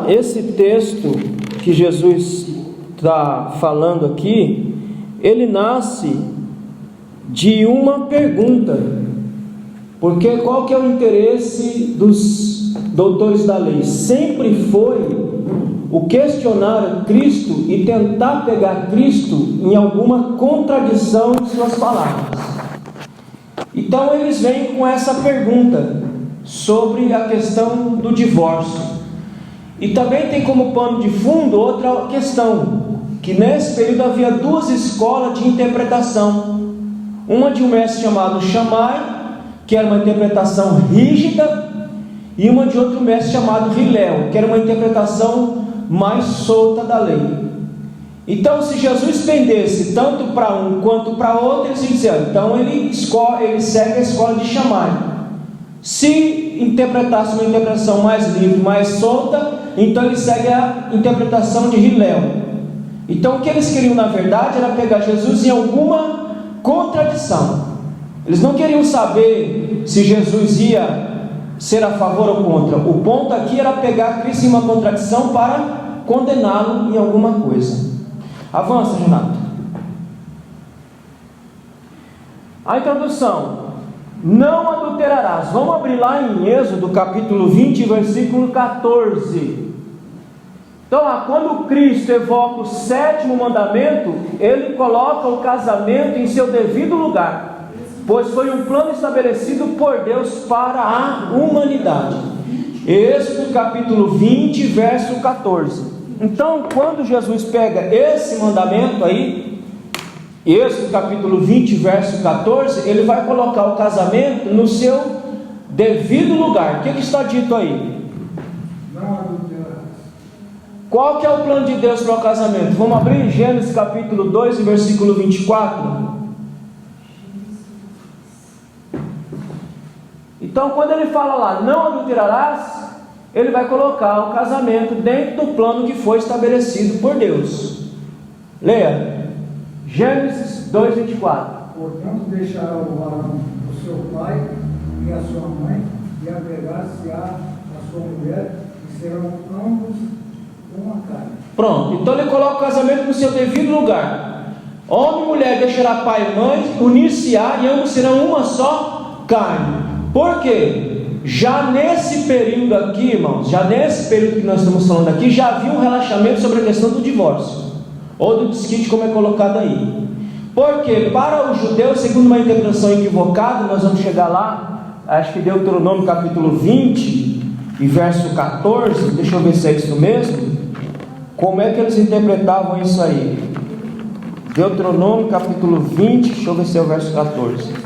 esse texto que Jesus está falando aqui, ele nasce de uma pergunta. Porque qual que é o interesse dos doutores da lei? Sempre foi o questionar Cristo e tentar pegar Cristo em alguma contradição de suas palavras. Então eles vêm com essa pergunta sobre a questão do divórcio. E também tem como pano de fundo outra questão, que nesse período havia duas escolas de interpretação. Uma de um mestre chamado Shammai, que era uma interpretação rígida, e uma de outro mestre chamado Hillel, que era uma interpretação mais solta da lei. Então, se Jesus pendesse tanto para um quanto para outro, eles diziam, então ele segue a escola de Shammai. Se interpretasse uma interpretação mais livre, mais solta, então ele segue a interpretação de Hillel. Então o que eles queriam na verdade era pegar Jesus em alguma contradição. Eles não queriam saber se Jesus ia ser a favor ou contra. O ponto aqui era pegar Cristo em uma contradição para condená-lo em alguma coisa. Avança, Renato. A introdução: não adulterarás. Vamos abrir lá em Êxodo capítulo 20, versículo 14. Então, quando Cristo evoca o sétimo mandamento, ele coloca o casamento em seu devido lugar, pois foi um plano estabelecido por Deus para a humanidade. Êxodo capítulo 20, verso 14. Então, quando Jesus pega esse mandamento aí, Êxodo capítulo 20, verso 14, ele vai colocar o casamento no seu devido lugar. O que está dito aí? Não adulterarás. Qual que é o plano de Deus para o casamento? Vamos abrir Gênesis capítulo 2, versículo 24. Então, quando ele fala lá, não adulterarás, ele vai colocar o casamento dentro do plano que foi estabelecido por Deus. Leia, Gênesis 2, 24. Portanto, deixará o varão o seu pai e a sua mãe, e apegar-se a sua mulher, e serão ambos uma carne. Pronto, então ele coloca o casamento no seu devido lugar. Homem e mulher deixará pai e mãe, unir-se-á, e ambos serão uma só carne. Por quê? Já nesse período aqui, irmãos, já nesse período que nós estamos falando aqui, já havia um relaxamento sobre a questão do divórcio, ou do desquite, como é colocado aí. Porque para o judeu, segundo uma interpretação equivocada, nós vamos chegar lá, acho que Deuteronômio capítulo 20 e verso 14, deixa eu ver se é isso mesmo. Como é que eles interpretavam isso aí? Deuteronômio capítulo 20, deixa eu ver se é o verso 14.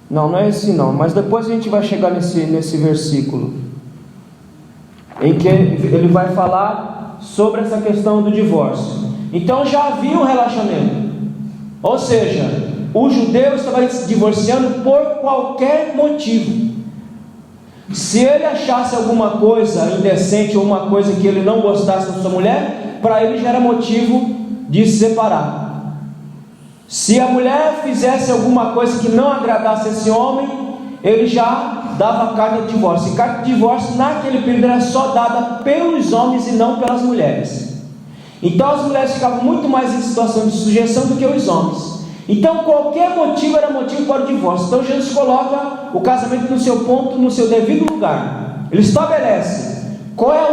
Não é esse não, mas depois a gente vai chegar nesse versículo, em que ele vai falar sobre essa questão do divórcio. Então já havia um relaxamento, ou seja, o judeu estava se divorciando por qualquer motivo. Se ele achasse alguma coisa indecente ou uma coisa que ele não gostasse da sua mulher, para ele já era motivo de se separar. Se a mulher fizesse alguma coisa que não agradasse esse homem, ele já dava carta de divórcio. E carta de divórcio naquele período era só dada pelos homens e não pelas mulheres. Então as mulheres ficavam muito mais em situação de sujeição do que os homens. Então qualquer motivo era motivo para o divórcio. Então Jesus coloca o casamento no seu ponto, no seu devido lugar. Ele estabelece qual é a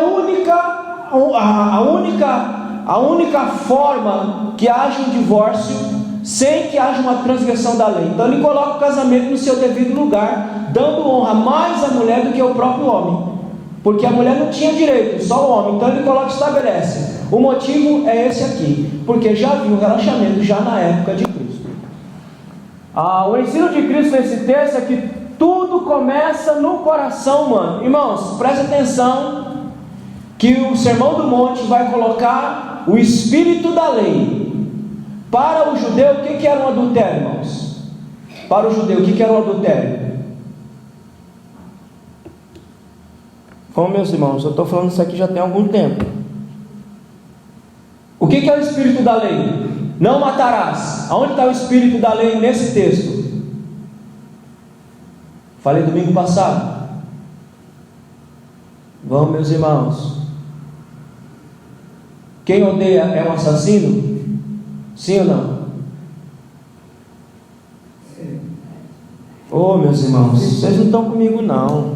única forma que haja um divórcio sem que haja uma transgressão da lei. Então ele coloca o casamento no seu devido lugar, dando honra mais à mulher do que ao próprio homem, porque a mulher não tinha direito, só o homem. Então ele coloca e estabelece, o motivo é esse aqui, porque já havia um relaxamento já na época de Cristo. O ensino de Cristo nesse texto é que tudo começa no coração humano. Irmãos, preste atenção que o Sermão do Monte vai colocar o espírito da lei. Para o judeu, o que era um adultério, irmãos? Para o judeu, o que era um adultério? Bom, meus irmãos, eu estou falando isso aqui já tem algum tempo. O que é o espírito da lei? Não matarás. Aonde está o espírito da lei nesse texto? Falei domingo passado. Vamos, meus irmãos. Quem odeia é um assassino? Sim ou não? Oh, meus irmãos, vocês não estão comigo não.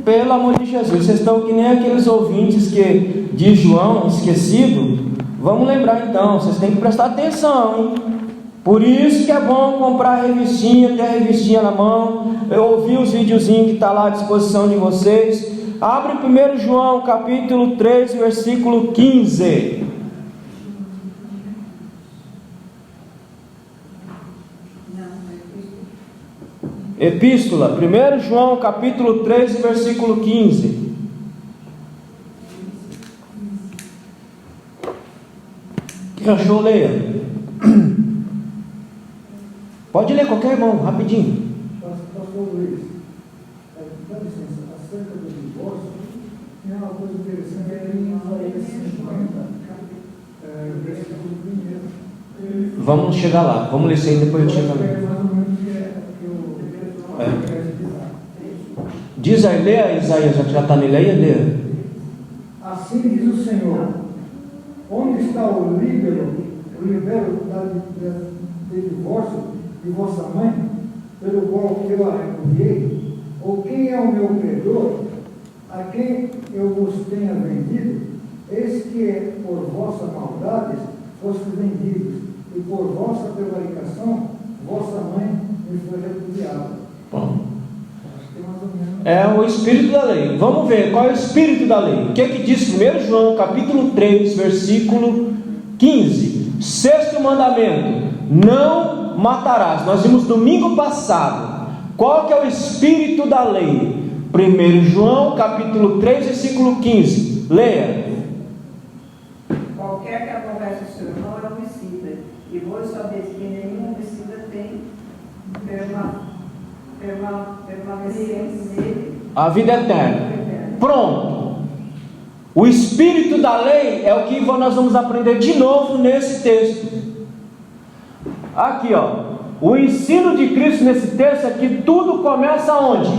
Pelo amor de Jesus, vocês estão que nem aqueles ouvintes de João, esquecido. Vamos lembrar então, vocês têm que prestar atenção, hein? Por isso que é bom comprar a revistinha, ter a revistinha na mão. Eu ouvi os videozinhos que está lá à disposição de vocês. Abre 1 João capítulo 3, versículo 15. Epístola, 1 João capítulo 3, versículo 15. Que achou? Leia. Pode ler qualquer irmão, rapidinho. Pastor Luiz, dá licença, acerca do divórcio, tem uma coisa interessante, é em Isaías 50, versículo 1. Vamos chegar lá, vamos ler isso aí, depois eu chego lá. Diz aí, leia Isaías, já está nele aí, leia. Assim diz o Senhor: onde está o líbero de divórcio de vossa mãe, pelo qual eu a repudiei? Ou quem é o meu credor, a quem eu vos tenha vendido? Eis que por vossas maldades fostes vendidos, e por vossa prevaricação vossa mãe me foi repudiada. Bom. É o espírito da lei. Vamos ver qual é o espírito da lei. O que é que diz 1 João capítulo 3, versículo 15? Sexto mandamento: não matarás. Nós vimos domingo passado. Qual que é o espírito da lei? 1 João capítulo 3, versículo 15. Leia. Qualquer que aborrece o seu irmão é homicida, e vós sabeis que nenhum homicida tem permanecente nele A vida eterna. Pronto. O espírito da lei é o que nós vamos aprender de novo nesse texto. Aqui, ó. O ensino de Cristo nesse texto é que tudo começa onde?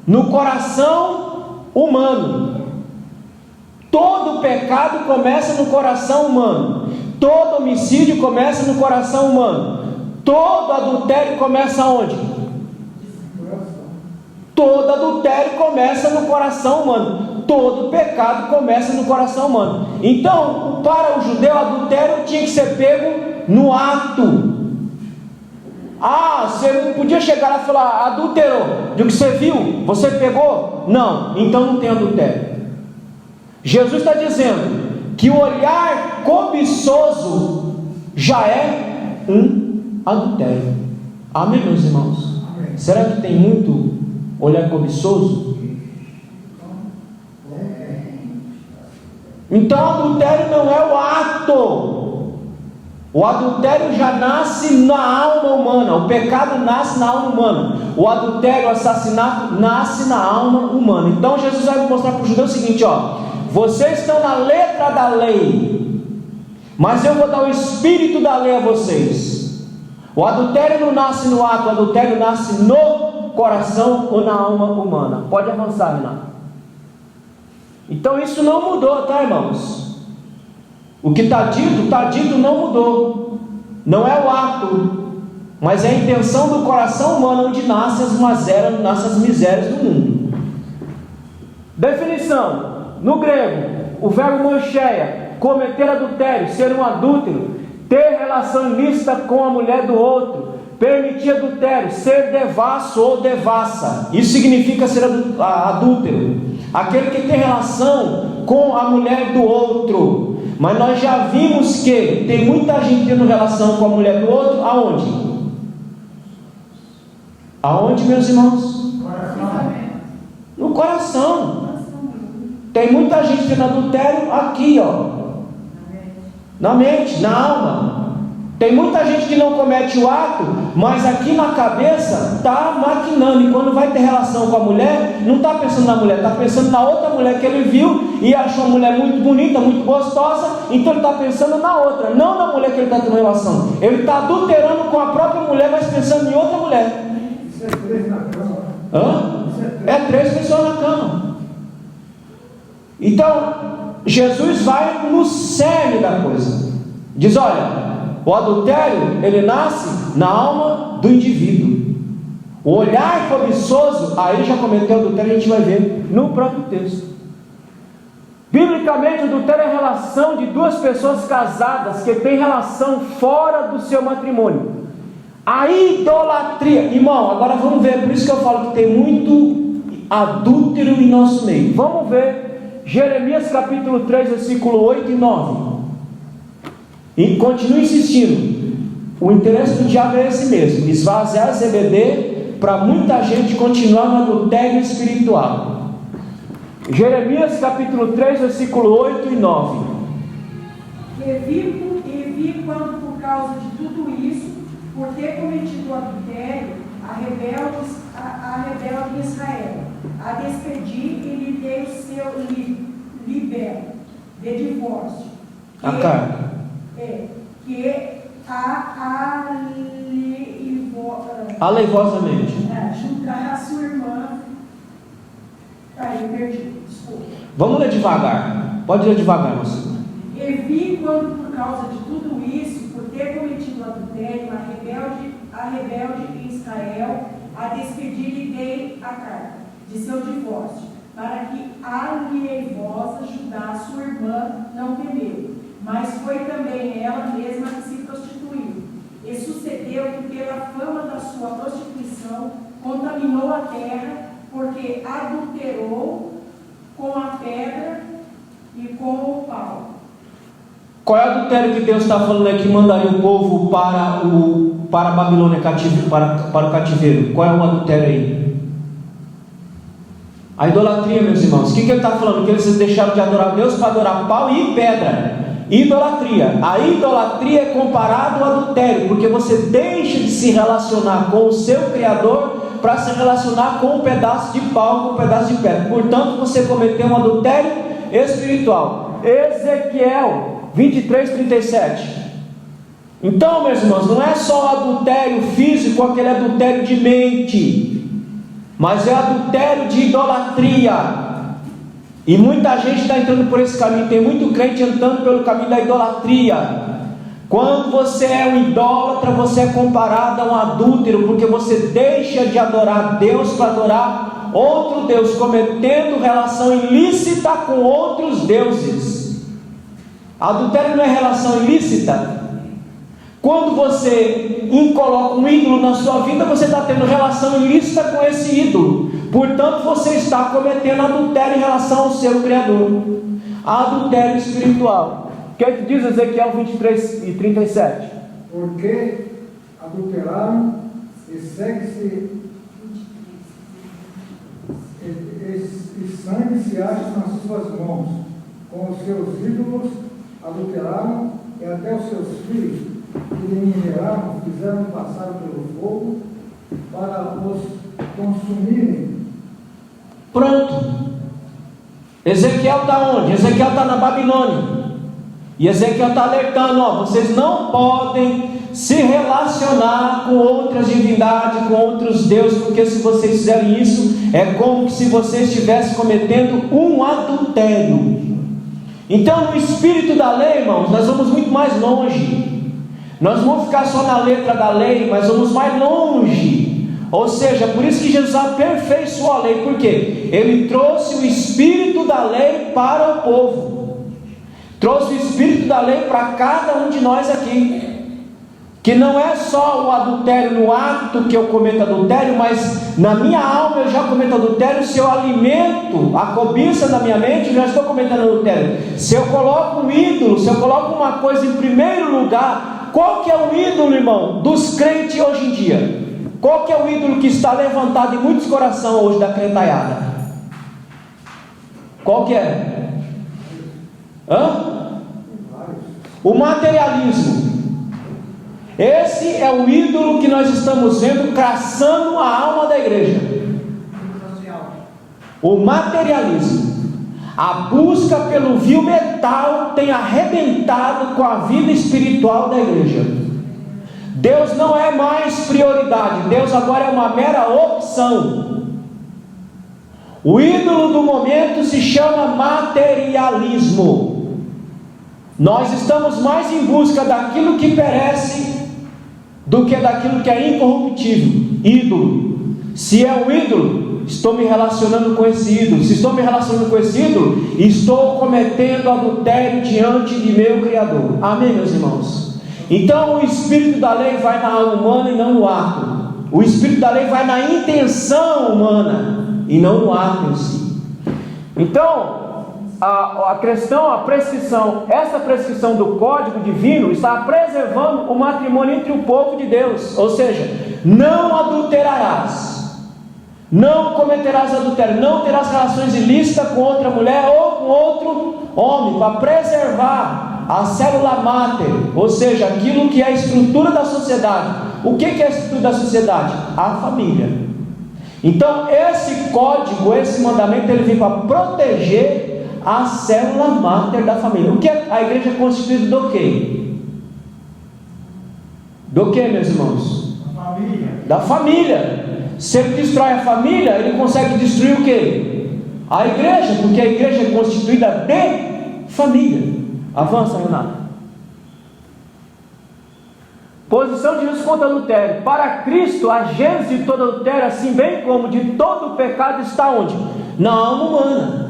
No coração humano. Todo pecado começa no coração humano. Todo homicídio começa no coração humano. Todo adultério começa onde? Todo adultério começa no coração humano. Todo pecado começa no coração humano. Então, para o judeu, o adultério tinha que ser pego no ato. Você não podia chegar lá e falar: adulterou. Do que você viu? Você pegou? Não, então não tem adultério. Jesus está dizendo que o olhar cobiçoso já é um adultério. Amém, meus irmãos? Amém. Será que tem muito olhar cobiçoso? Então adultério não é o ato. O adultério já nasce na alma humana. O pecado nasce na alma humana. O adultério, o assassinato nasce na alma humana. Então Jesus vai mostrar para o judeu o seguinte: vocês estão na letra da lei, mas eu vou dar o espírito da lei a vocês. O adultério não nasce no ato, o adultério nasce no coração ou na alma humana. Pode avançar, Renato. Então isso não mudou, tá, irmãos? O que está dito não mudou. Não é o ato, mas é a intenção do coração humano onde nascem as mazelas, nascem as misérias do mundo. Definição: no grego, o verbo mancheia, cometer adultério, ser um adúltero, ter relação ilícita com a mulher do outro, permitir adultério, ser devasso ou devassa. Isso significa ser adúltero, aquele que tem relação com a mulher do outro. Mas nós já vimos que tem muita gente tendo relação com a mulher do outro. Aonde? Aonde, meus irmãos? No coração. Tem muita gente tendo adultério aqui, na mente, na alma. Tem muita gente que não comete o ato, mas aqui na cabeça está maquinando. E quando vai ter relação com a mulher, não está pensando na mulher, está pensando na outra mulher que ele viu e achou a mulher muito bonita, muito gostosa. Então ele está pensando na outra, não na mulher que ele está tendo relação. Ele está adulterando com a própria mulher, mas pensando em outra mulher. Isso é 3 na cama. Hã? É 3 pessoas na cama. Então, Jesus vai no cerne da coisa. Diz, olha, o adultério, ele nasce na alma do indivíduo. O olhar cobiçoso, aí já cometeu adultério, a gente vai ver no próprio texto. Biblicamente, o adultério é a relação de 2 pessoas casadas que têm relação fora do seu matrimônio. A idolatria, irmão, agora vamos ver, por isso que eu falo que tem muito adúltero em nosso meio. Vamos ver Jeremias capítulo 3, versículo 8 e 9. E continue insistindo. O interesse do diabo é esse mesmo: esvaziar ZBD para muita gente continuar no adultério espiritual. Jeremias capítulo 3, versículo 8 e 9. E vi quando por causa de tudo isso, por ter cometido o adultério, a rebelde Israel, a despedi e lhe dei o seu libelo de divórcio. A carta. Aleivosamente. Juntar a sua irmã. Aí, perdi, desculpa. Vamos ler devagar. Pode ler devagar, moça. E vi quando por causa de tudo isso, por ter cometido o adultério, a rebelde Israel, a despedir e dei a carta de seu divórcio, para que a alievosa Judá, sua irmã, não temeu, mas foi também ela mesma que se prostituiu. E sucedeu que pela fama da sua prostituição contaminou a terra, porque adulterou com a pedra e com o pau. Qual é o adultério que Deus está falando aqui? Mandaria o povo para a Babilônia, para o cativeiro. Qual é o adultério aí? A idolatria, meus irmãos. O que ele está falando? Que eles deixaram de adorar Deus para adorar pau e pedra. Idolatria. A idolatria é comparada ao adultério, porque você deixa de se relacionar com o seu Criador para se relacionar com um pedaço de pau, com um pedaço de pedra. Portanto, você cometeu um adultério espiritual. Ezequiel 23, 37. Então, meus irmãos, não é só o adultério físico, aquele adultério de mente, mas é adultério de idolatria. E muita gente está entrando por esse caminho. Tem muito crente entrando pelo caminho da idolatria. Quando você é um idólatra, você é comparado a um adúltero, porque você deixa de adorar Deus para adorar outro Deus, cometendo relação ilícita com outros deuses. Adultério não é relação ilícita? Quando você coloca um ídolo na sua vida, você está tendo relação ilícita com esse ídolo. Portanto, você está cometendo adultério em relação ao seu Criador. Adultério espiritual. O que diz Ezequiel 23 e 37? Porque adulteraram e segue-se e sangue se acha nas suas mãos. Com os seus ídolos adulteraram, e até os seus filhos que lhe mineraram fizeram passar pelo fogo para os consumirem. Pronto. Ezequiel está onde? Ezequiel está na Babilônia. E Ezequiel está alertando, vocês não podem se relacionar com outras divindades, com outros deuses, porque se vocês fizerem isso, é como se vocês estivessem cometendo um adultério. Então, no espírito da lei, irmãos, nós vamos muito mais longe. Nós vamos ficar só na letra da lei, mas vamos mais longe. Ou seja, por isso que Jesus aperfeiçoou a lei. Por quê? Ele trouxe o espírito da lei para o povo. Trouxe o espírito da lei para cada um de nós aqui. Que não é só o adultério no ato que eu cometo adultério, mas na minha alma eu já cometo adultério. Se eu alimento a cobiça da minha mente, eu já estou cometendo adultério. Se eu coloco um ídolo, se eu coloco uma coisa em primeiro lugar, qual que é o ídolo, irmão, dos crentes hoje em dia? Qual que é o ídolo que está levantado em muitos corações hoje da crentaiada? Qual que é? O materialismo. Esse é o ídolo que nós estamos vendo caçando a alma da igreja. O materialismo. A busca pelo vil metal tem arrebentado com a vida espiritual da igreja. Deus não é mais prioridade, Deus agora é uma mera opção. O ídolo do momento se chama materialismo. Nós estamos mais em busca daquilo que perece do que daquilo que é incorruptível. Ídolo. Se é um ídolo, estou me relacionando com esse ídolo. Se estou me relacionando com esse ídolo, estou cometendo adultério diante de meu Criador. Amém, meus irmãos? Então o espírito da lei vai na alma humana e não no ato. O espírito da lei vai na intenção humana e não no ato em si. Então a questão, a prescrição, essa prescrição do código divino está preservando o matrimônio entre o povo de Deus. Ou seja, não adulterarás, não cometerás adultério, não terás relações ilícitas com outra mulher ou com outro homem, para preservar a célula máter, ou seja, aquilo que é a estrutura da sociedade. O que é a estrutura da sociedade? A família. Então esse código, esse mandamento, ele vem para proteger a célula máter da família. O que a igreja é constituída do quê? Do que, meus irmãos? Da família. Se ele destrói a família, ele consegue destruir o quê? A igreja, porque a igreja é constituída de família. Avança, Renato. Posição de Jesus contra o adultério. Para Cristo, a gênese de todo adultério, assim bem como de todo o pecado, está onde? Na alma humana.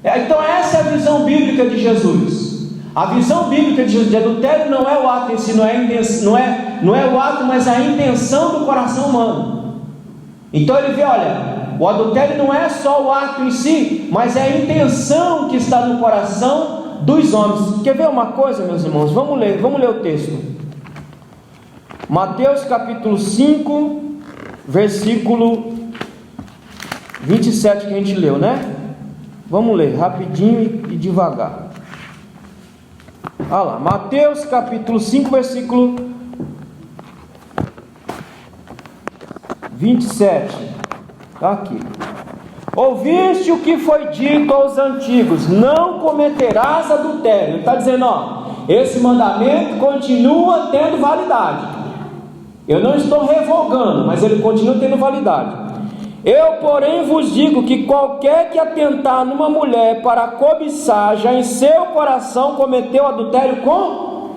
Então essa é a visão bíblica de Jesus. A visão bíblica de Jesus de adultério não é o ato em si, não é o ato, mas a intenção do coração humano. Então ele vê, olha, o adultério não é só o ato em si, mas é a intenção que está no coração dos homens. Quer ver uma coisa, meus irmãos? Vamos ler o texto. Mateus capítulo 5, versículo 27 que a gente leu, né? Vamos ler rapidinho e devagar. Olha lá, Mateus capítulo 5, versículo 27. Está aqui. Ouviste o que foi dito aos antigos: não cometerás adultério. Ele está dizendo, esse mandamento continua tendo validade. Eu não estou revogando, mas ele continua tendo validade. Eu, porém, vos digo que qualquer que atentar numa mulher para cobiçar, já em seu coração cometeu adultério com...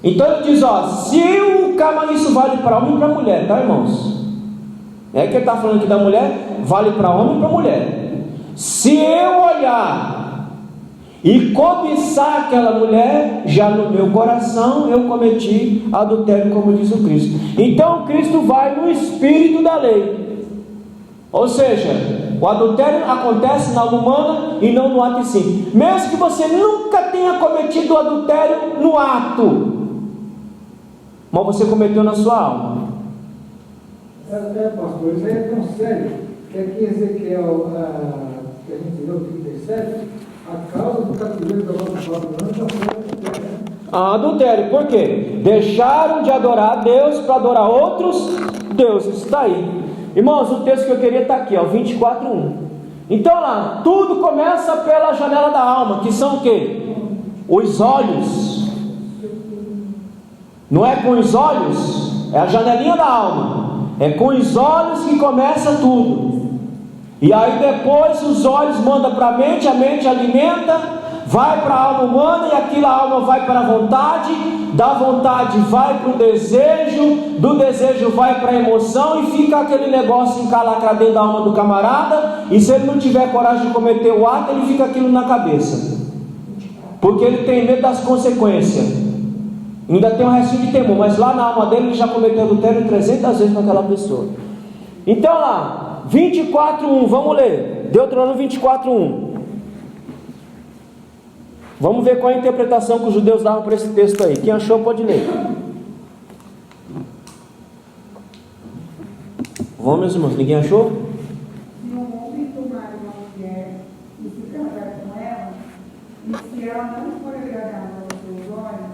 Então ele diz, se o cara, isso vale para homem e para mulher, tá, irmãos? É que ele está falando aqui da mulher, vale para homem e para mulher. Se eu olhar e cobiçar aquela mulher, já no meu coração eu cometi adultério, como diz o Cristo. Então Cristo vai no espírito da lei. Ou seja, o adultério acontece na alma humana e não no ato em si. Mesmo que você nunca tenha cometido o adultério no ato, mas você cometeu na sua alma. Pastor, isso aí é tão sério que aqui em Ezequiel, que a gente leu 37, a causa do cativeiro da nossa Babilônia já foi adultério. Por quê? Deixaram de adorar a Deus para adorar outros deuses. Está aí. Irmãos, o texto que eu queria está aqui, 24:1. Então lá, tudo começa pela janela da alma, que são o quê? Os olhos. Não é com os olhos, é a janelinha da alma. É com os olhos que começa tudo. E aí depois os olhos mandam para a mente alimenta, vai para a alma humana, e aquilo a alma vai para a vontade, da vontade vai para o desejo, do desejo vai para a emoção, e fica aquele negócio encalacrado dentro da alma do camarada, e se ele não tiver coragem de cometer o ato, ele fica aquilo na cabeça, porque ele tem medo das consequências, ainda tem um restinho de temor, mas lá na alma dele ele já cometeu adultério 300 vezes com aquela pessoa. Então lá, 24:1, vamos ler, Deuteronômio 24:1. Vamos ver qual é a interpretação que os judeus davam para esse texto aí. Quem achou pode ler. Vamos, meus irmãos, ninguém achou? Se um homem tomar uma mulher e se casar com ela, e se ela não for agradável aos seus olhos,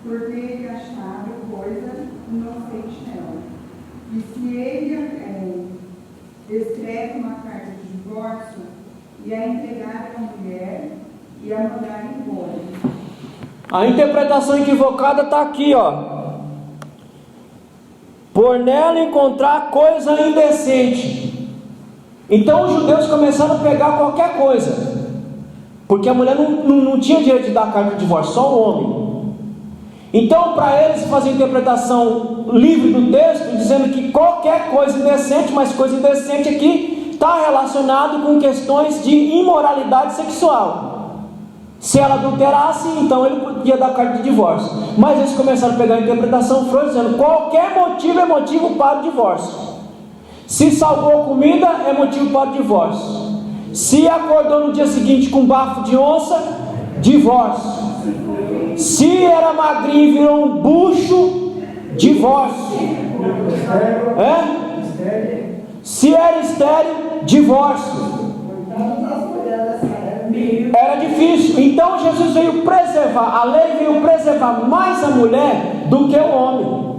por ter ele achado coisa inocente nela, e se ele escreve uma carta de divórcio e a entregar à mulher e a mandar embora. A interpretação equivocada está aqui, por nela encontrar coisa indecente. Então os judeus começaram a pegar qualquer coisa, porque a mulher não tinha direito de dar carta de divórcio, só o homem. Então, para eles fazer interpretação livre do texto, dizendo que qualquer coisa indecente, mas coisa indecente aqui está relacionado com questões de imoralidade sexual. Se ela adulterasse, então ele podia dar carta de divórcio. Mas eles começaram a pegar a interpretação frouxa, dizendo qualquer motivo é motivo para o divórcio. Se salgou comida, é motivo para o divórcio. Se acordou no dia seguinte com bafo de onça, divórcio. Se era magrinho e virou um bucho, divórcio. Se era estéril, divórcio. Era difícil. Então Jesus veio preservar, a lei veio preservar mais a mulher do que o homem.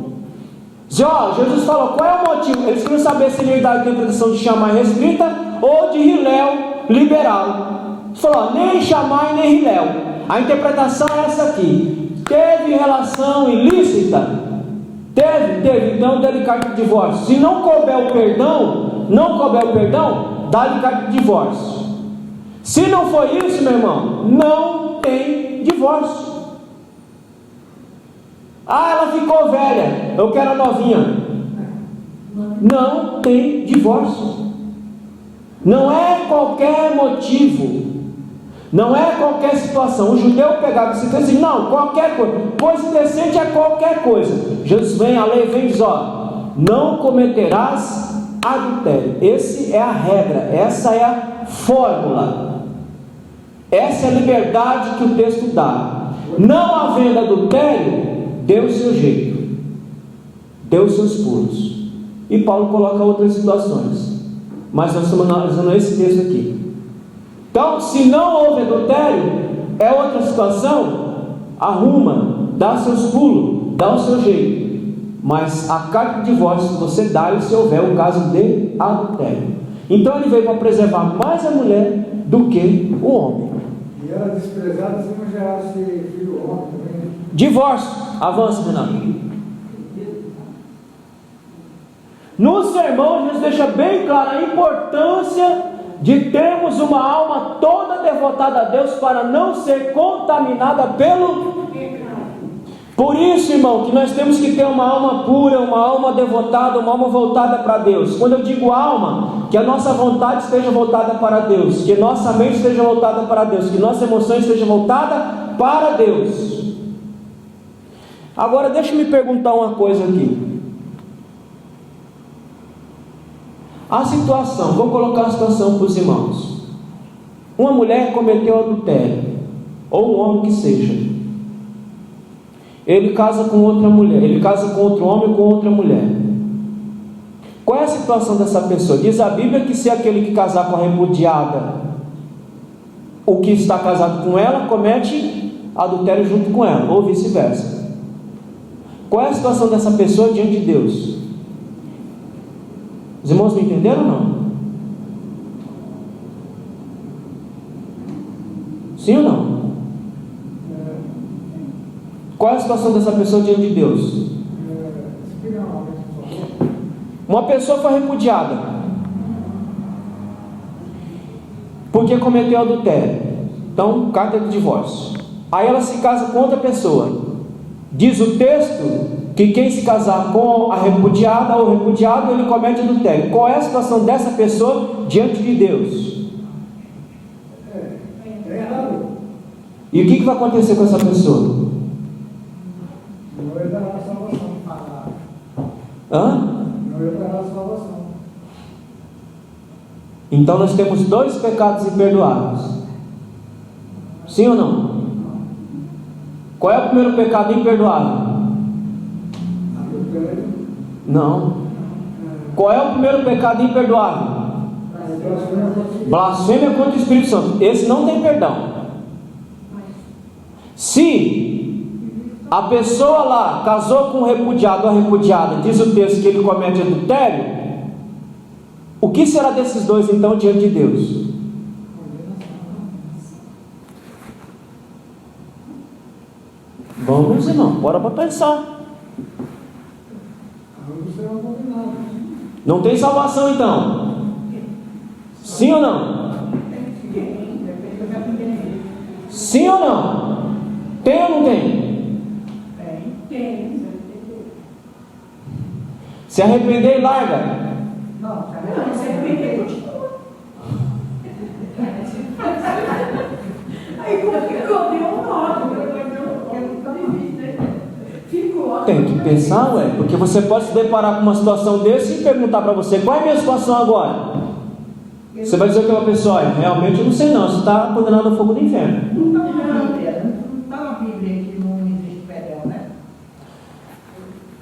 Jesus falou, qual é o motivo? Eles queriam saber se ele ia dar a interpretação de chamar restrita ou de Hilel liberal. Ele falou, nem chamar e nem Hilel. A interpretação é essa aqui. Teve relação ilícita? Teve, então dá-lhe carta de divórcio. Se não couber o perdão, dá-lhe carta de divórcio. Se não foi isso, meu irmão, não tem divórcio. Ela ficou velha, eu quero a novinha. Não tem divórcio. Não é qualquer motivo, não é qualquer situação. O judeu pegava esse texto e dizia, não, qualquer coisa indecente é qualquer coisa. Jesus vem, a lei vem e diz, não cometerás adultério. Essa é a regra, essa é a fórmula, essa é a liberdade que o texto dá. Não havendo adultério, dê o seu jeito, dê os seus pulos. E Paulo coloca outras situações, mas nós estamos analisando esse texto aqui. Então, se não houve adultério, é outra situação, arruma, dá seus pulos, dá o seu jeito. Mas a carta de divórcio você dá se houver o caso de adultério. Então ele veio para preservar mais a mulher do que o homem. E ela desprezada se não gerasse filho homem também. Divórcio. Avança, Renato. No sermão, Jesus deixa bem clara a importância de termos uma alma toda devotada a Deus para não ser contaminada pelo pecado. Por isso, irmão, que nós temos que ter uma alma pura, uma alma devotada, uma alma voltada para Deus. Quando eu digo alma, que a nossa vontade esteja voltada para Deus, que nossa mente esteja voltada para Deus, que nossas emoções estejam voltadas para Deus. Agora deixa eu me perguntar uma coisa aqui. A situação, vou colocar a situação para os irmãos. Uma mulher cometeu adultério, ou um homem que seja. Ele casa com outra mulher, ele casa com outro homem com outra mulher. Qual é a situação dessa pessoa? Diz a Bíblia que se aquele que casar com a repudiada, o que está casado com ela, comete adultério junto com ela, ou vice-versa. Qual é a situação dessa pessoa diante de Deus? Os irmãos me entenderam ou não? Sim ou não? Qual é a situação dessa pessoa diante de Deus? Uma pessoa foi repudiada porque cometeu adultério. Então, carta de divórcio. Aí ela se casa com outra pessoa. Diz o texto que quem se casar com a repudiada ou repudiado, ele comete adultério. Qual é a situação dessa pessoa diante de Deus? É errado. E o que vai acontecer com essa pessoa? Não herdará a salvação. Não herdará a salvação. Então nós temos dois pecados imperdoáveis. Sim ou não? Qual é o primeiro pecado imperdoável? Não. Qual é o primeiro pecado imperdoável? Blasfêmia contra o Espírito Santo. Esse não tem perdão. Se a pessoa lá casou com um repudiado ou repudiada, diz o texto que ele comete adultério, o que será desses dois então diante de Deus? Vamos, irmão, bora para pensar. Não tem salvação então? Sim ou não? Sim ou não? Tem ou não tem? Tem. Se arrepender e larga. Não, Se arrepender, continua. Aí como ficou? Deu um nome. Ficou. Tem que pensar, ué, porque você pode se deparar com uma situação desse e perguntar para você: qual é a minha situação agora? Você vai dizer o que uma pessoa: olha, realmente eu não sei não, você está condenado ao fogo do inferno. Não está na Bíblia que não existe perdão, né?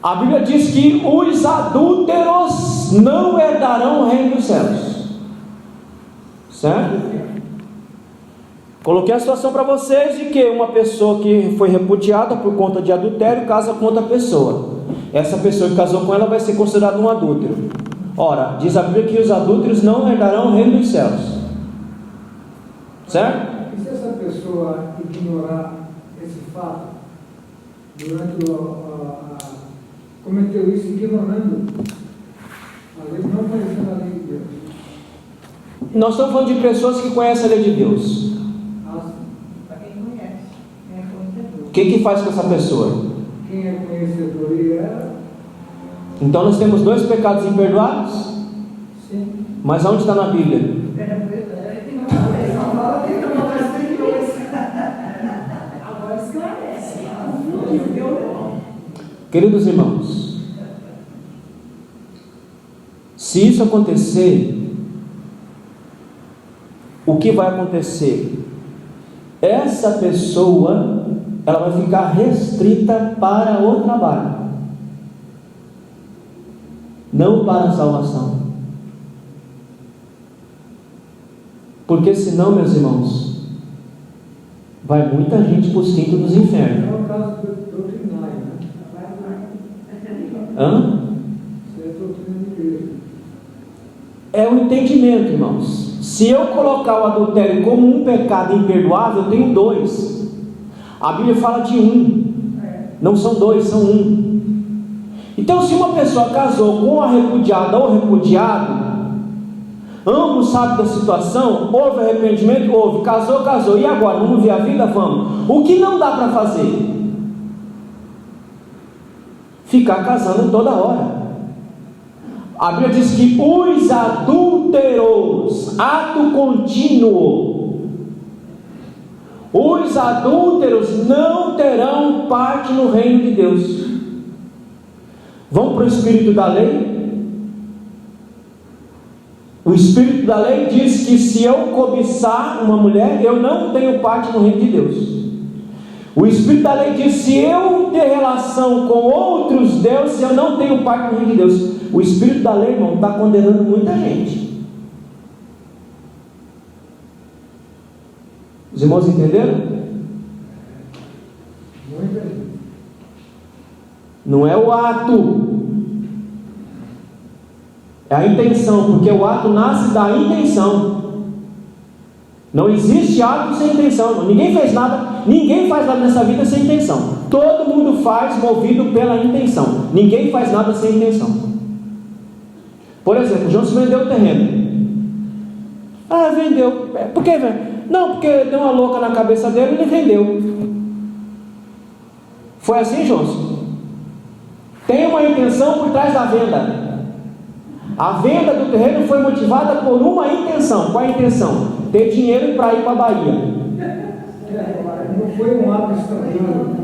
A Bíblia diz que os adúlteros não herdarão o reino dos céus. Certo? Coloquei a situação para vocês de que uma pessoa que foi repudiada por conta de adultério casa com outra pessoa. Essa pessoa que casou com ela vai ser considerada um adúltero. Ora, diz a Bíblia que os adúlteros não herdarão o reino dos céus. Certo? E se essa pessoa ignorar esse fato durante cometeu isso ignorando a lei, não conhecendo a lei de Deus? Nós estamos falando de pessoas que conhecem a lei de Deus. Para quem conhece, quem é conhecedor. O que faz com essa pessoa? Quem é conhecedor e ela, Então nós temos 2 pecados imperdoáveis? sim. Mas aonde está na Bíblia? Agora esclarece. Queridos irmãos, se isso acontecer, o que vai acontecer? Essa pessoa, ela vai ficar restrita para o trabalho, não para a salvação. Porque senão, meus irmãos, vai muita gente para os quintos dos infernos. É o caso doutrinário, né? Hã? Isso é doutrina de igreja. É o entendimento, irmãos. Se eu colocar o adultério como um pecado imperdoável, eu tenho 2. A Bíblia fala de 1. Não são 2, são 1. Então, se uma pessoa casou com a repudiada ou repudiado, ambos sabem da situação, houve arrependimento, houve, casou, e agora? Vamos ver a vida? Vamos. O que não dá para fazer? Ficar casando toda hora. A Bíblia diz que os adúlteros, ato contínuo, os adúlteros não terão parte no reino de Deus. Vamos para o espírito da lei? O espírito da lei diz que se eu cobiçar uma mulher, eu não tenho parte no reino de Deus. O espírito da lei diz: se eu ter relação com outros deuses, eu não tenho parte no reino de Deus. O espírito da lei, irmão, está condenando muita gente. Os irmãos entenderam? Muita gente. Não é o ato, é a intenção, porque o ato nasce da intenção. Não existe ato sem intenção. Ninguém faz nada nessa vida sem intenção. Todo mundo faz movido pela intenção. Ninguém faz nada sem intenção. Por exemplo, o João se vendeu o terreno. Ah, vendeu. Por que vendeu? Não, porque deu uma louca na cabeça dele e ele vendeu. Foi assim, João? Tem uma intenção por trás da venda. A venda do terreno foi motivada por uma intenção. Qual a intenção? Ter dinheiro para ir para a Bahia. Não foi um ato instantâneo.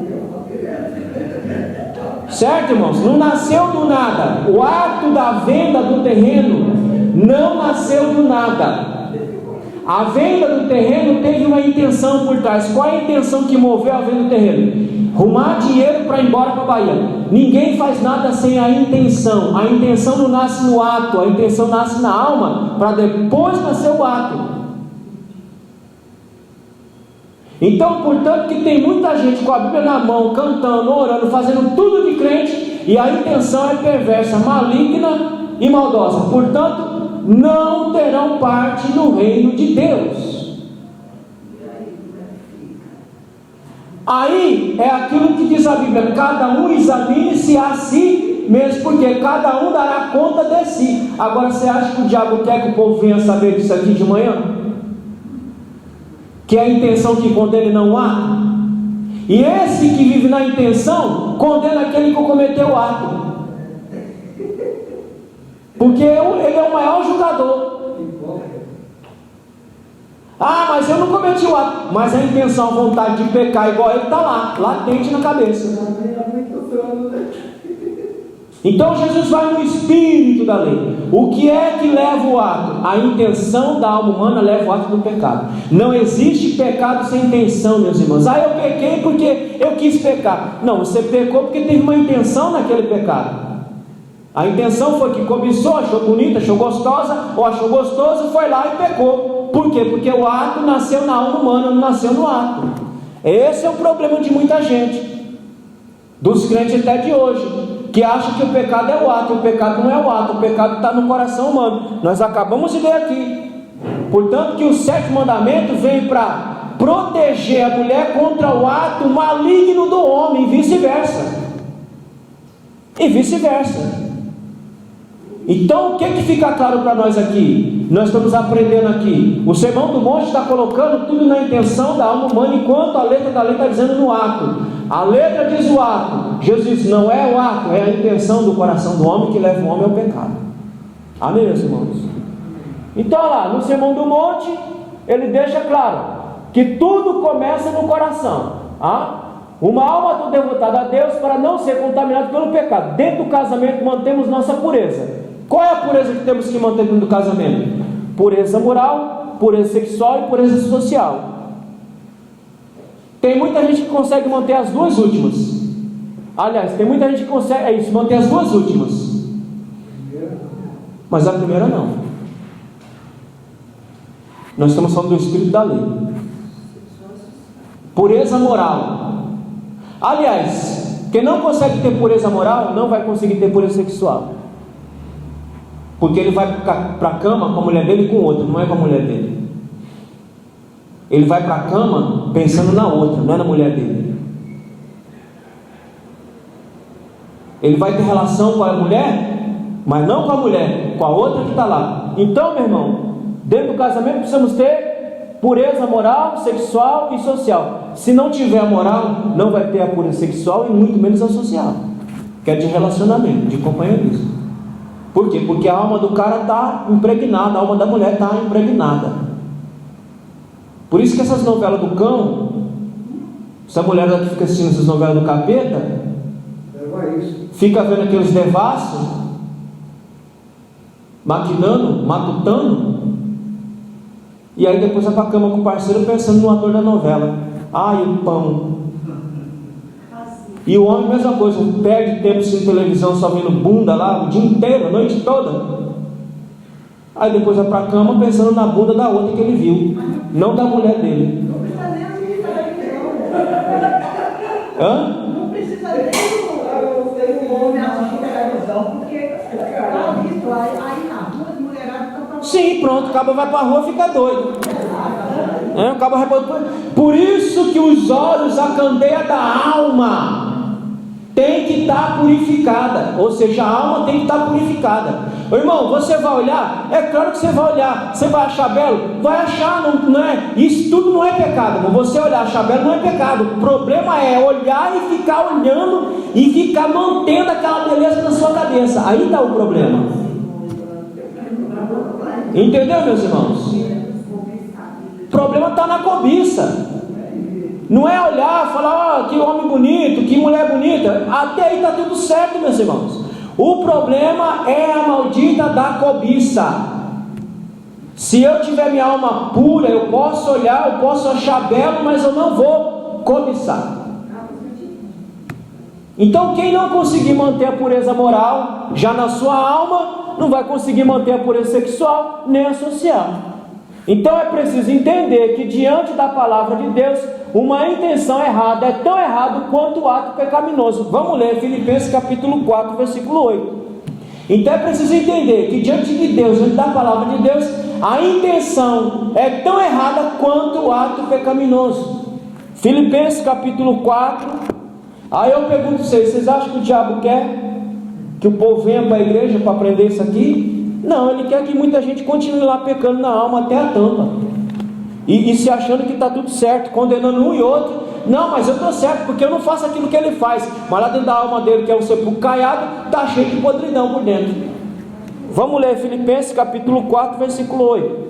Certo, irmãos? Não nasceu do nada. O ato da venda do terreno não nasceu do nada. A venda do terreno teve uma intenção por trás. Qual é a intenção que moveu a venda do terreno? Arrumar dinheiro para ir embora para a Bahia. Ninguém faz nada sem a intenção. A intenção não nasce no ato, a intenção nasce na alma, para depois nascer o ato. Então, portanto, que tem muita gente com a Bíblia na mão, cantando, orando, fazendo tudo de crente, e a intenção é perversa, maligna e maldosa. Portanto, não terão parte no reino de Deus. Aí é aquilo que diz a Bíblia: cada um examine-se a si mesmo porque cada um dará conta de si. Agora, você acha que o diabo quer que o povo venha saber disso aqui de manhã? Que é a intenção que condena e não o ato? E esse que vive na intenção condena aquele que cometeu o ato, porque ele é o maior julgador. Ah, mas eu não cometi o ato. Mas a intenção, a vontade de pecar igual ele está lá, latente na cabeça. Então Jesus vai no espírito da lei. O que é que leva o ato? A intenção da alma humana leva o ato do pecado. Não existe pecado sem intenção, meus irmãos. Ah, eu pequei porque eu quis pecar. Não, você pecou porque teve uma intenção naquele pecado. A intenção foi que cobiçou, achou bonita, achou gostosa, ou achou gostoso, foi lá e pecou. Por quê? Porque o ato nasceu na alma humana, não nasceu no ato. Esse é o problema de muita gente, dos crentes até de hoje, que acham que o pecado é o ato. O pecado não é o ato, o pecado está no coração humano. Nós acabamos de ler aqui. Portanto, que o 7º mandamento vem para proteger a mulher contra o ato maligno do homem, e vice-versa. E vice-versa. Então, o que fica claro para nós aqui? Nós estamos aprendendo aqui. O Sermão do Monte está colocando tudo na intenção da alma humana, enquanto a letra da lei está dizendo no ato. A letra diz o ato. Jesus diz, não é o ato, é a intenção do coração do homem que leva o homem ao pecado. Amém, meus irmãos? Então, lá, no Sermão do Monte, ele deixa claro que tudo começa no coração. Uma alma devotada a Deus para não ser contaminada pelo pecado. Dentro do casamento mantemos nossa pureza. Qual é a pureza que temos que manter dentro do casamento? Pureza moral, pureza sexual e pureza social. Tem muita gente que consegue manter as duas últimas. Aliás, tem muita gente que consegue manter as duas últimas, mas a primeira não. Nós estamos falando do espírito da lei. Pureza moral. Aliás, quem não consegue ter pureza moral não vai conseguir ter pureza sexual, porque ele vai para a cama com a mulher dele e com outra, não é com a mulher dele. Ele vai para a cama pensando na outra, não é na mulher dele. Ele vai ter relação com a mulher, mas não com a mulher, com a outra que está lá. Então, meu irmão, dentro do casamento precisamos ter pureza moral, sexual e social. Se não tiver a moral, não vai ter a pureza sexual e muito menos a social, que é de relacionamento, de companheirismo. Por quê? Porque a alma do cara está impregnada, a alma da mulher está impregnada. Por isso que essas novelas do cão, essa mulher que fica assistindo essas novelas do capeta, fica vendo aqueles devassos, maquinando, matutando, e aí depois vai para a cama com o parceiro pensando no ator da novela. Ai, o pão. E o homem, mesma coisa, perde tempo sem televisão, só vendo bunda lá o dia inteiro, a noite toda. Aí depois vai para a cama pensando na bunda da outra que ele viu, não da mulher dele. Não precisa nem assistir Não precisa nem o homem assistir televisão, porque está visto aí na rua as mulheradas estão para. Sim, pronto, o cabo vai para a rua e fica doido. O cabo vai para... Por isso que os olhos, a candeia da alma, tem que estar purificada, ou seja, a alma tem que estar purificada. Irmão, você vai olhar, é claro que você vai olhar, você vai achar belo? Vai achar, não é? Isso tudo não é pecado, irmão. Você olhar, achar belo não é pecado. O problema é olhar e ficar olhando e ficar mantendo aquela beleza na sua cabeça. Aí está o problema. Entendeu, meus irmãos? O problema está na cobiça. Não é olhar e falar, que homem bonito, que mulher bonita. Até aí está tudo certo, meus irmãos. O problema é a maldita da cobiça. Se eu tiver minha alma pura, eu posso olhar, eu posso achar belo, mas eu não vou cobiçar. Então quem não conseguir manter a pureza moral já na sua alma, não vai conseguir manter a pureza sexual nem a social. Então é preciso entender que diante da palavra de Deus, uma intenção errada é tão errado quanto o ato pecaminoso. Vamos ler Filipenses capítulo 4, versículo 8. Então é preciso entender que diante de Deus, diante da palavra de Deus, a intenção é tão errada quanto o ato pecaminoso. Filipenses capítulo 4. Aí eu pergunto vocês acham que o diabo quer que o povo venha para a igreja para aprender isso aqui? Não, ele quer que muita gente continue lá pecando na alma até a tampa. E se achando que está tudo certo, condenando um e outro. Não, mas eu estou certo, porque eu não faço aquilo que ele faz. Mas lá dentro da alma dele, que é um sepulcro caiado, está cheio de podridão por dentro. Vamos ler Filipenses capítulo 4, versículo 8.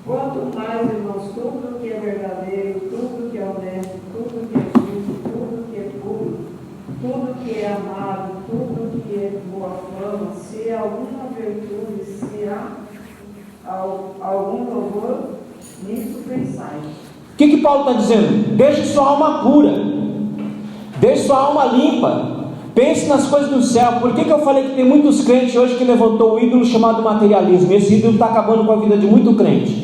Quanto mais, irmãos, tudo que é verdadeiro, tudo que é honesto, tudo que é justo, tudo que é puro, tudo que é amável, tudo que é boa fama, se há alguma virtude, se há algum louvor, nisso pensai. O que Paulo está dizendo? Deixe sua alma pura, deixe sua alma limpa, pense nas coisas do céu. Por que eu falei que tem muitos crentes hoje que levantou o ídolo chamado materialismo? Esse ídolo está acabando com a vida de muito crente.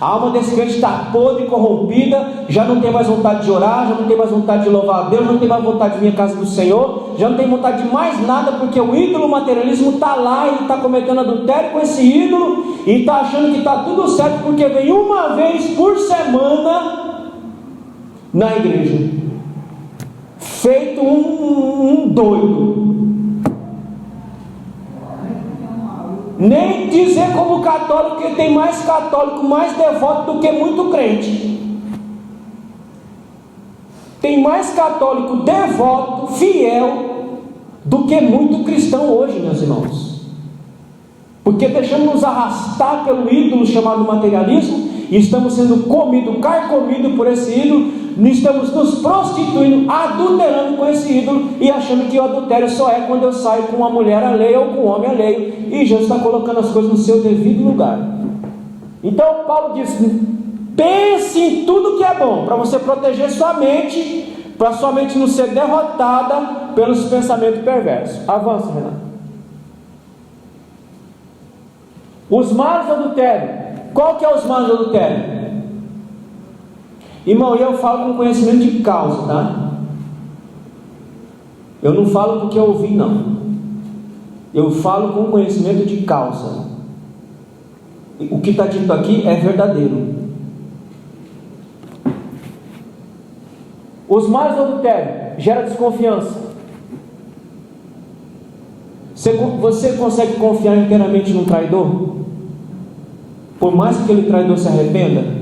A alma desse crente está podre, corrompida, já não tem mais vontade de orar, já não tem mais vontade de louvar a Deus, não tem mais vontade de vir à casa do Senhor, já não tem vontade de mais nada, porque o ídolo materialismo está lá e está cometendo adultério com esse ídolo e está achando que está tudo certo porque vem uma vez por semana na igreja, feito um doido. Nem dizer como católico, que tem mais católico, mais devoto do que muito crente. Tem mais católico devoto, fiel, do que muito cristão hoje, meus irmãos. Porque deixamos nos arrastar pelo ídolo chamado materialismo, e estamos sendo carcomidos por esse ídolo, estamos nos prostituindo, adulterando com esse ídolo, e achando que o adultério só é quando eu saio com uma mulher alheia ou com um homem alheio, e Jesus está colocando as coisas no seu devido lugar. Então Paulo diz: pense em tudo que é bom, para você proteger sua mente, para sua mente não ser derrotada pelos pensamentos perversos. Avança, Renato. Os males do adultério. Qual que é os males do adultério? Irmão, eu falo com conhecimento de causa, tá? Eu não falo porque eu ouvi, não. Eu falo com conhecimento de causa. O que está dito aqui é verdadeiro. Os males do adultério gera desconfiança. Você consegue confiar inteiramente num traidor? Por mais que aquele traidor se arrependa?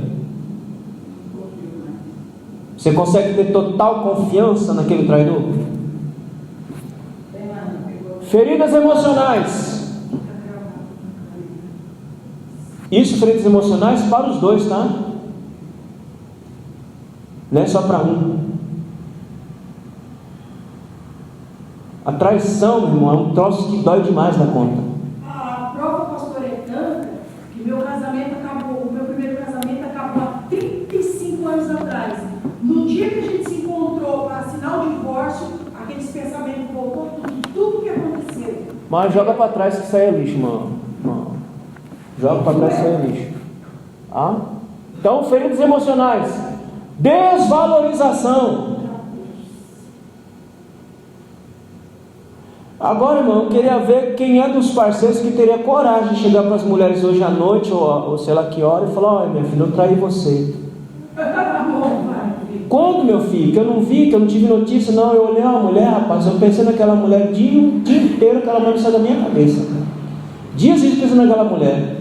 Você consegue ter total confiança naquele traidor? Feridas emocionais. Isso, feridas emocionais para os dois, tá? Não é só para um. A traição, meu irmão, é um troço que dói demais na conta. A prova, pastor, é tanta que meu casamento acabou, o meu primeiro casamento acabou há 35 anos atrás. No dia que a gente se encontrou para assinar o divórcio, aqueles pensamentos voltou tudo que aconteceu. Mas joga para trás que isso aí é lixo, mano. Joga para trás que isso aí é lixo. Ah? Então, feridas emocionais. Desvalorização. Agora, irmão, eu queria ver quem é dos parceiros que teria coragem de chegar para as mulheres hoje à noite, ou sei lá que hora, e falar: olha, minha filha, eu traí você. Quando, meu filho? Que eu não vi, que eu não tive notícia. Não, eu olhei uma mulher, rapaz, eu pensei naquela mulher o dia inteiro, aquela mulher não sai da minha cabeça. Dias eu pensando naquela mulher.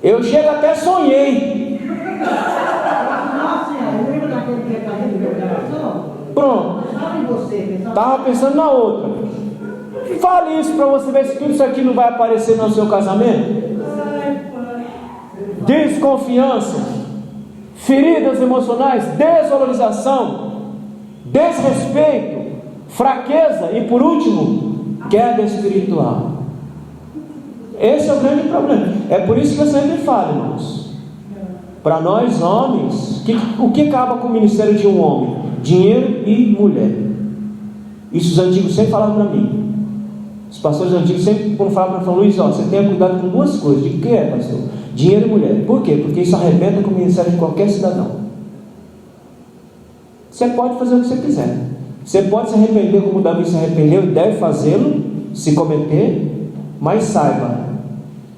Eu chego até sonhei. Pronto. Estava pensando na outra. Fale isso para você ver se tudo isso aqui não vai aparecer no seu casamento. Desconfiança, feridas emocionais, desvalorização, desrespeito, fraqueza e, por último, queda espiritual. Esse é o grande problema. É por isso que eu sempre falo, irmãos, para nós homens, o que acaba com o ministério de um homem? Dinheiro e mulher. Isso os antigos sempre falavam para mim. Os pastores antigos sempre, quando falavam para mim, Luiz, você tenha cuidado com duas coisas. De que é, pastor? Dinheiro e mulher. Por quê? Porque isso arrebenta com o ministério de qualquer cidadão. Você pode fazer o que você quiser. Você pode se arrepender como Davi se arrependeu e deve fazê-lo, se cometer, mas saiba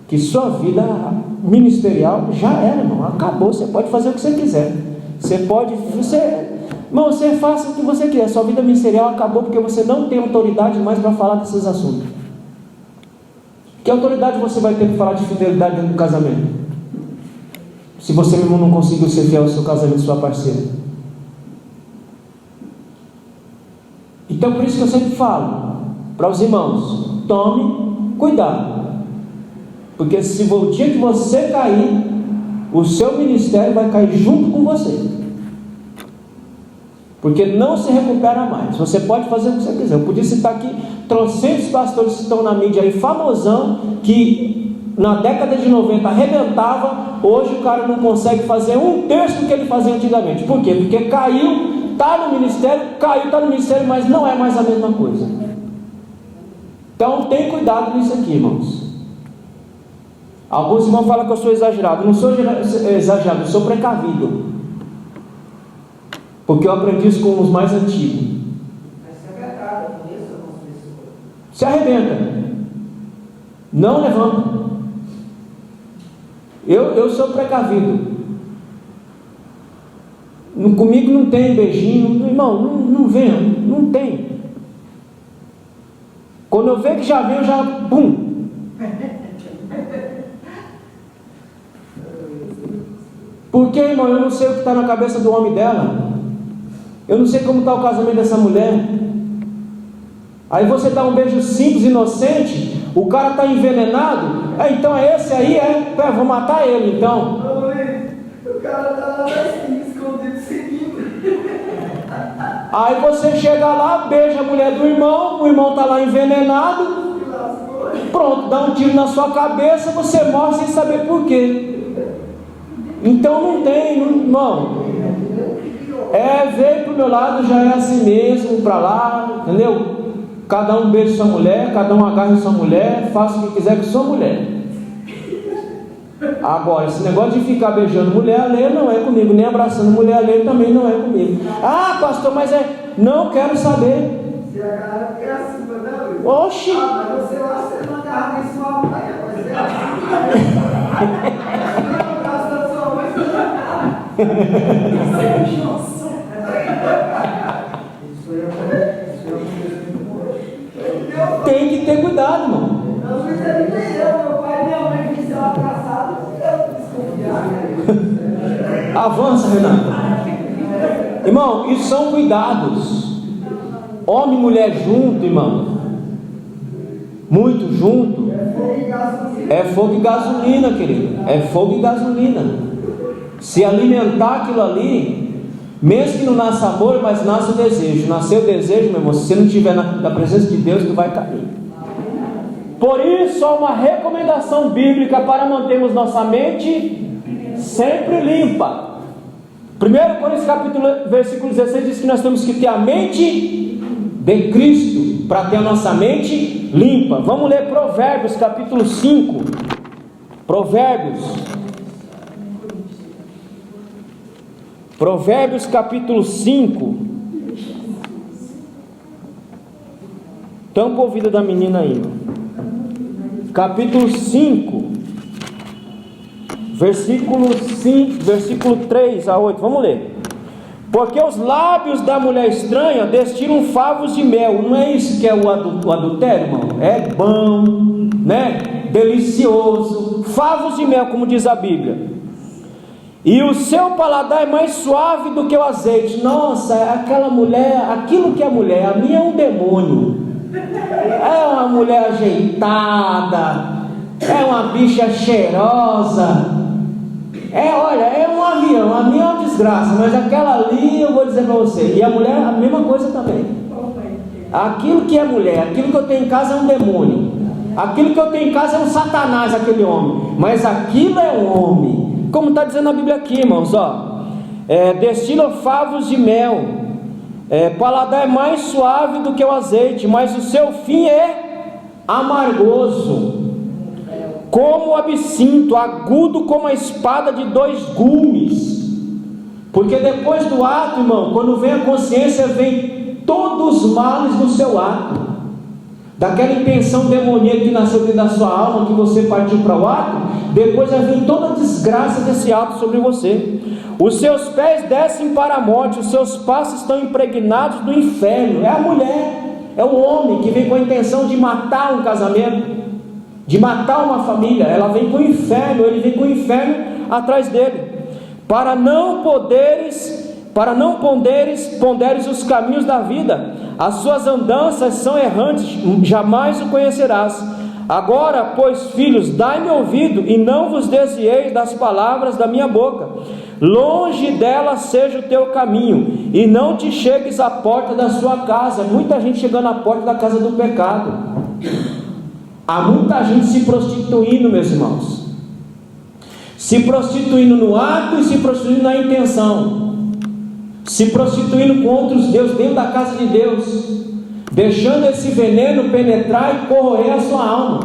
que sua vida ministerial já era, irmão. Acabou. Você pode fazer o que você quiser. Irmão, você faça o que você quiser. Sua vida ministerial acabou porque você não tem autoridade mais para falar desses assuntos. Que autoridade você vai ter para falar de fidelidade dentro do casamento? Se você mesmo não conseguiu ser fiel ao seu casamento, sua parceira. Então, por isso que eu sempre falo para os irmãos: tome cuidado. Porque se o dia que você cair, o seu ministério vai cair junto com você. Porque não se recupera mais. Você pode fazer o que você quiser. Eu podia citar aqui trocentos pastores que estão na mídia aí, famosão, que na década de 90 arrebentava. Hoje o cara não consegue fazer um terço do que ele fazia antigamente. Por quê? Porque caiu, está no ministério, mas não é mais a mesma coisa. Então tem cuidado nisso aqui, irmãos. Alguns irmãos falam que eu sou exagerado. Eu não sou exagerado, eu sou precavido. Porque eu aprendi isso com os mais antigos. Mas se arrebenta, eu conheço algumas pessoas. Se arrebenta. Não levanta. Eu sou precavido. Comigo não tem beijinho. Irmão, não vem. Não tem. Quando eu vejo que já vem, eu já... Pum. Porque, irmão, eu não sei o que está na cabeça do homem dela. Eu não sei como está o casamento dessa mulher. Aí você dá um beijo simples, inocente, o cara está envenenado. Então é esse aí, vou matar ele então. O cara está lá na esquina, escondido, seguindo. Aí você chega lá, beija a mulher do irmão, o irmão está lá envenenado. Pronto, dá um tiro na sua cabeça, você morre sem saber por quê. Então não tem, irmão. Veio pro meu lado, já é assim mesmo, para lá, entendeu? Cada um beija sua mulher, cada um agarra sua mulher, faça o que quiser com sua mulher. Agora, esse negócio de ficar beijando mulher alheia não é comigo, nem abraçando mulher alheia também não é comigo. Ah, pastor, mas não quero saber. Se a cara fica assim, não, Luiz. Oxi! Mas você lá, você não agarra nem sua mãe, mas é assim. Não abraça a sua mãe, Tem que ter cuidado, irmão. Não precisa nem meu pai e minha mãe que são abraçados, eu desconfiar. Avança, Renato. Irmão, isso são cuidados. Homem e mulher junto, irmão. Muito junto. É fogo e gasolina, querido. É fogo e gasolina. Se alimentar aquilo ali, mesmo que não nasça amor, mas nasce o desejo. Nasceu o desejo, meu irmão, se você não estiver na presença de Deus, tu vai cair. Por isso, há uma recomendação bíblica para mantermos nossa mente sempre limpa. 1 Coríntios capítulo, versículo 16 diz que nós temos que ter a mente de Cristo para ter a nossa mente limpa. Vamos ler Provérbios capítulo 5. Provérbios capítulo 5. Tampa o ouvido da menina aí. Capítulo 5. Versículo 3 a 8. Vamos ler. Porque os lábios da mulher estranha destilam favos de mel. Não é isso que é o adultério, irmão? É bom, né? Delicioso. Favos de mel, como diz a Bíblia. E o seu paladar é mais suave do que o azeite. Nossa, aquela mulher, aquilo que é mulher, a minha é um demônio. É uma mulher ajeitada, é uma bicha cheirosa. Olha, é um avião, a minha é uma desgraça, mas aquela ali eu vou dizer para você. E a mulher, a mesma coisa também. Aquilo que é mulher, aquilo que eu tenho em casa é um demônio. Aquilo que eu tenho em casa é um satanás, aquele homem. Mas aquilo é um homem. Como está dizendo a Bíblia aqui, irmãos, destilam favos de mel, paladar é mais suave do que o azeite, mas o seu fim é amargoso, como o absinto, agudo como a espada de 2 gumes. Porque depois do ato, irmão, quando vem a consciência, vem todos os males do seu ato. daquela intenção demoníaca que nasceu dentro da sua alma, que você partiu para o ato, depois vai vir toda a desgraça desse ato sobre você. Os seus pés descem para a morte, os seus passos estão impregnados do inferno. É a mulher, é o homem que vem com a intenção de matar um casamento, de matar uma família. Ela vem com o inferno, ele vem com o inferno atrás dele. Para não ponderes os caminhos da vida, as suas andanças são errantes, jamais o conhecerás. Agora, pois, filhos, dai-me ouvido, e não vos desvieis das palavras da minha boca. Longe dela seja o teu caminho, e não te chegues à porta da sua casa. Muita gente chegando à porta da casa do pecado. Há muita gente se prostituindo, meus irmãos, se prostituindo no ato e se prostituindo na intenção, se prostituindo com outros deuses dentro da casa de Deus, deixando esse veneno penetrar e corroer a sua alma.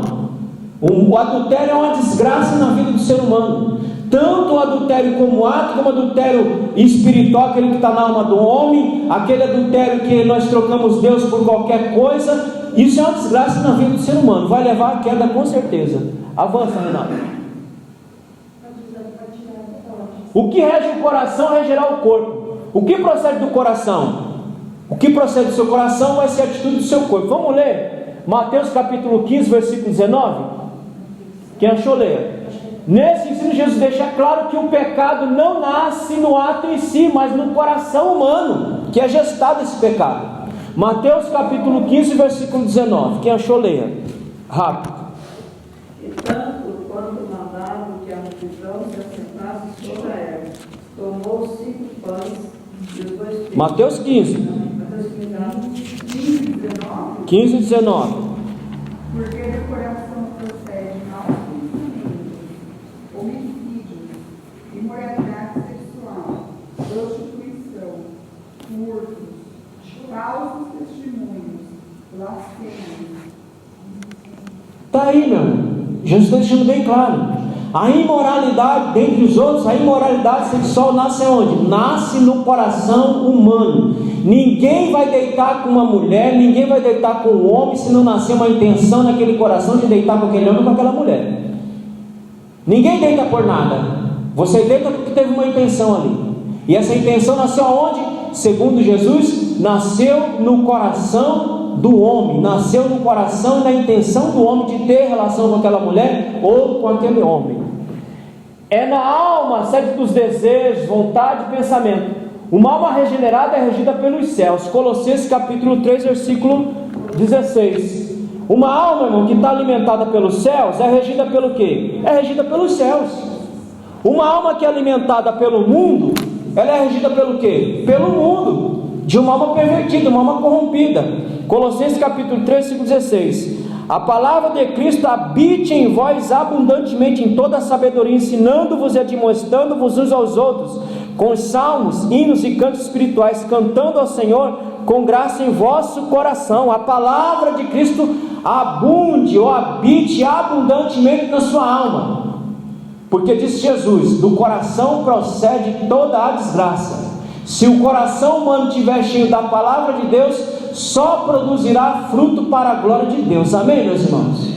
O adultério é uma desgraça na vida do ser humano, tanto o adultério como ato, como o adultério espiritual, aquele que está na alma do homem, aquele adultério que nós trocamos Deus por qualquer coisa. Isso é uma desgraça na vida do ser humano, vai levar à queda com certeza. Avança, Renato. O que rege o coração regerá o corpo. O que procede do coração? O que procede do seu coração vai ser a atitude do seu corpo. Vamos ler Mateus capítulo 15, versículo 19. Quem achou, leia. Nesse ensino, Jesus deixa claro que o pecado não nasce no ato em si, mas no coração humano, que é gestado esse pecado. Mateus capítulo 15, versículo 19. Quem achou, leia. Rápido. E tanto quanto mandava que a multidão se assentasse sobre a erva, tomou 5 pães e os 2 peixes. Mateus 15. Mateus 15, 19. 15 e 19. Porque do coração procede maus pensamentos, homicídios, imoralidade sexual, prostituição, furtos, falsos testemunhos, blasfêmias. Está aí, meu irmão. Jesus está deixando bem claro. A imoralidade, dentre os outros, a imoralidade sexual nasce onde? Nasce no coração humano. Ninguém vai deitar com uma mulher, ninguém vai deitar com um homem se não nascer uma intenção naquele coração de deitar com aquele homem ou com aquela mulher. Ninguém deita por nada. Você deita porque teve uma intenção ali. E essa intenção nasceu aonde? Segundo Jesus, nasceu no coração do homem, nasceu no coração e na intenção do homem de ter relação com aquela mulher ou com aquele homem. É na alma, sede dos desejos, vontade e pensamento. Uma alma regenerada é regida pelos céus. Colossenses capítulo 3, versículo 16. Uma alma, irmão, que está alimentada pelos céus é regida pelo quê? É regida pelos céus. Uma alma que é alimentada pelo mundo, ela é regida pelo quê? Pelo mundo. De uma alma pervertida, uma alma corrompida. Colossenses capítulo 3, versículo 16. A palavra de Cristo habite em vós abundantemente em toda a sabedoria, ensinando-vos e admoestando-vos uns aos outros, com salmos, hinos e cantos espirituais, cantando ao Senhor com graça em vosso coração. A palavra de Cristo abunde ou habite abundantemente na sua alma. Porque disse Jesus, do coração procede toda a desgraça. Se o coração humano estiver cheio da palavra de Deus, só produzirá fruto para a glória de Deus. Amém, meus irmãos?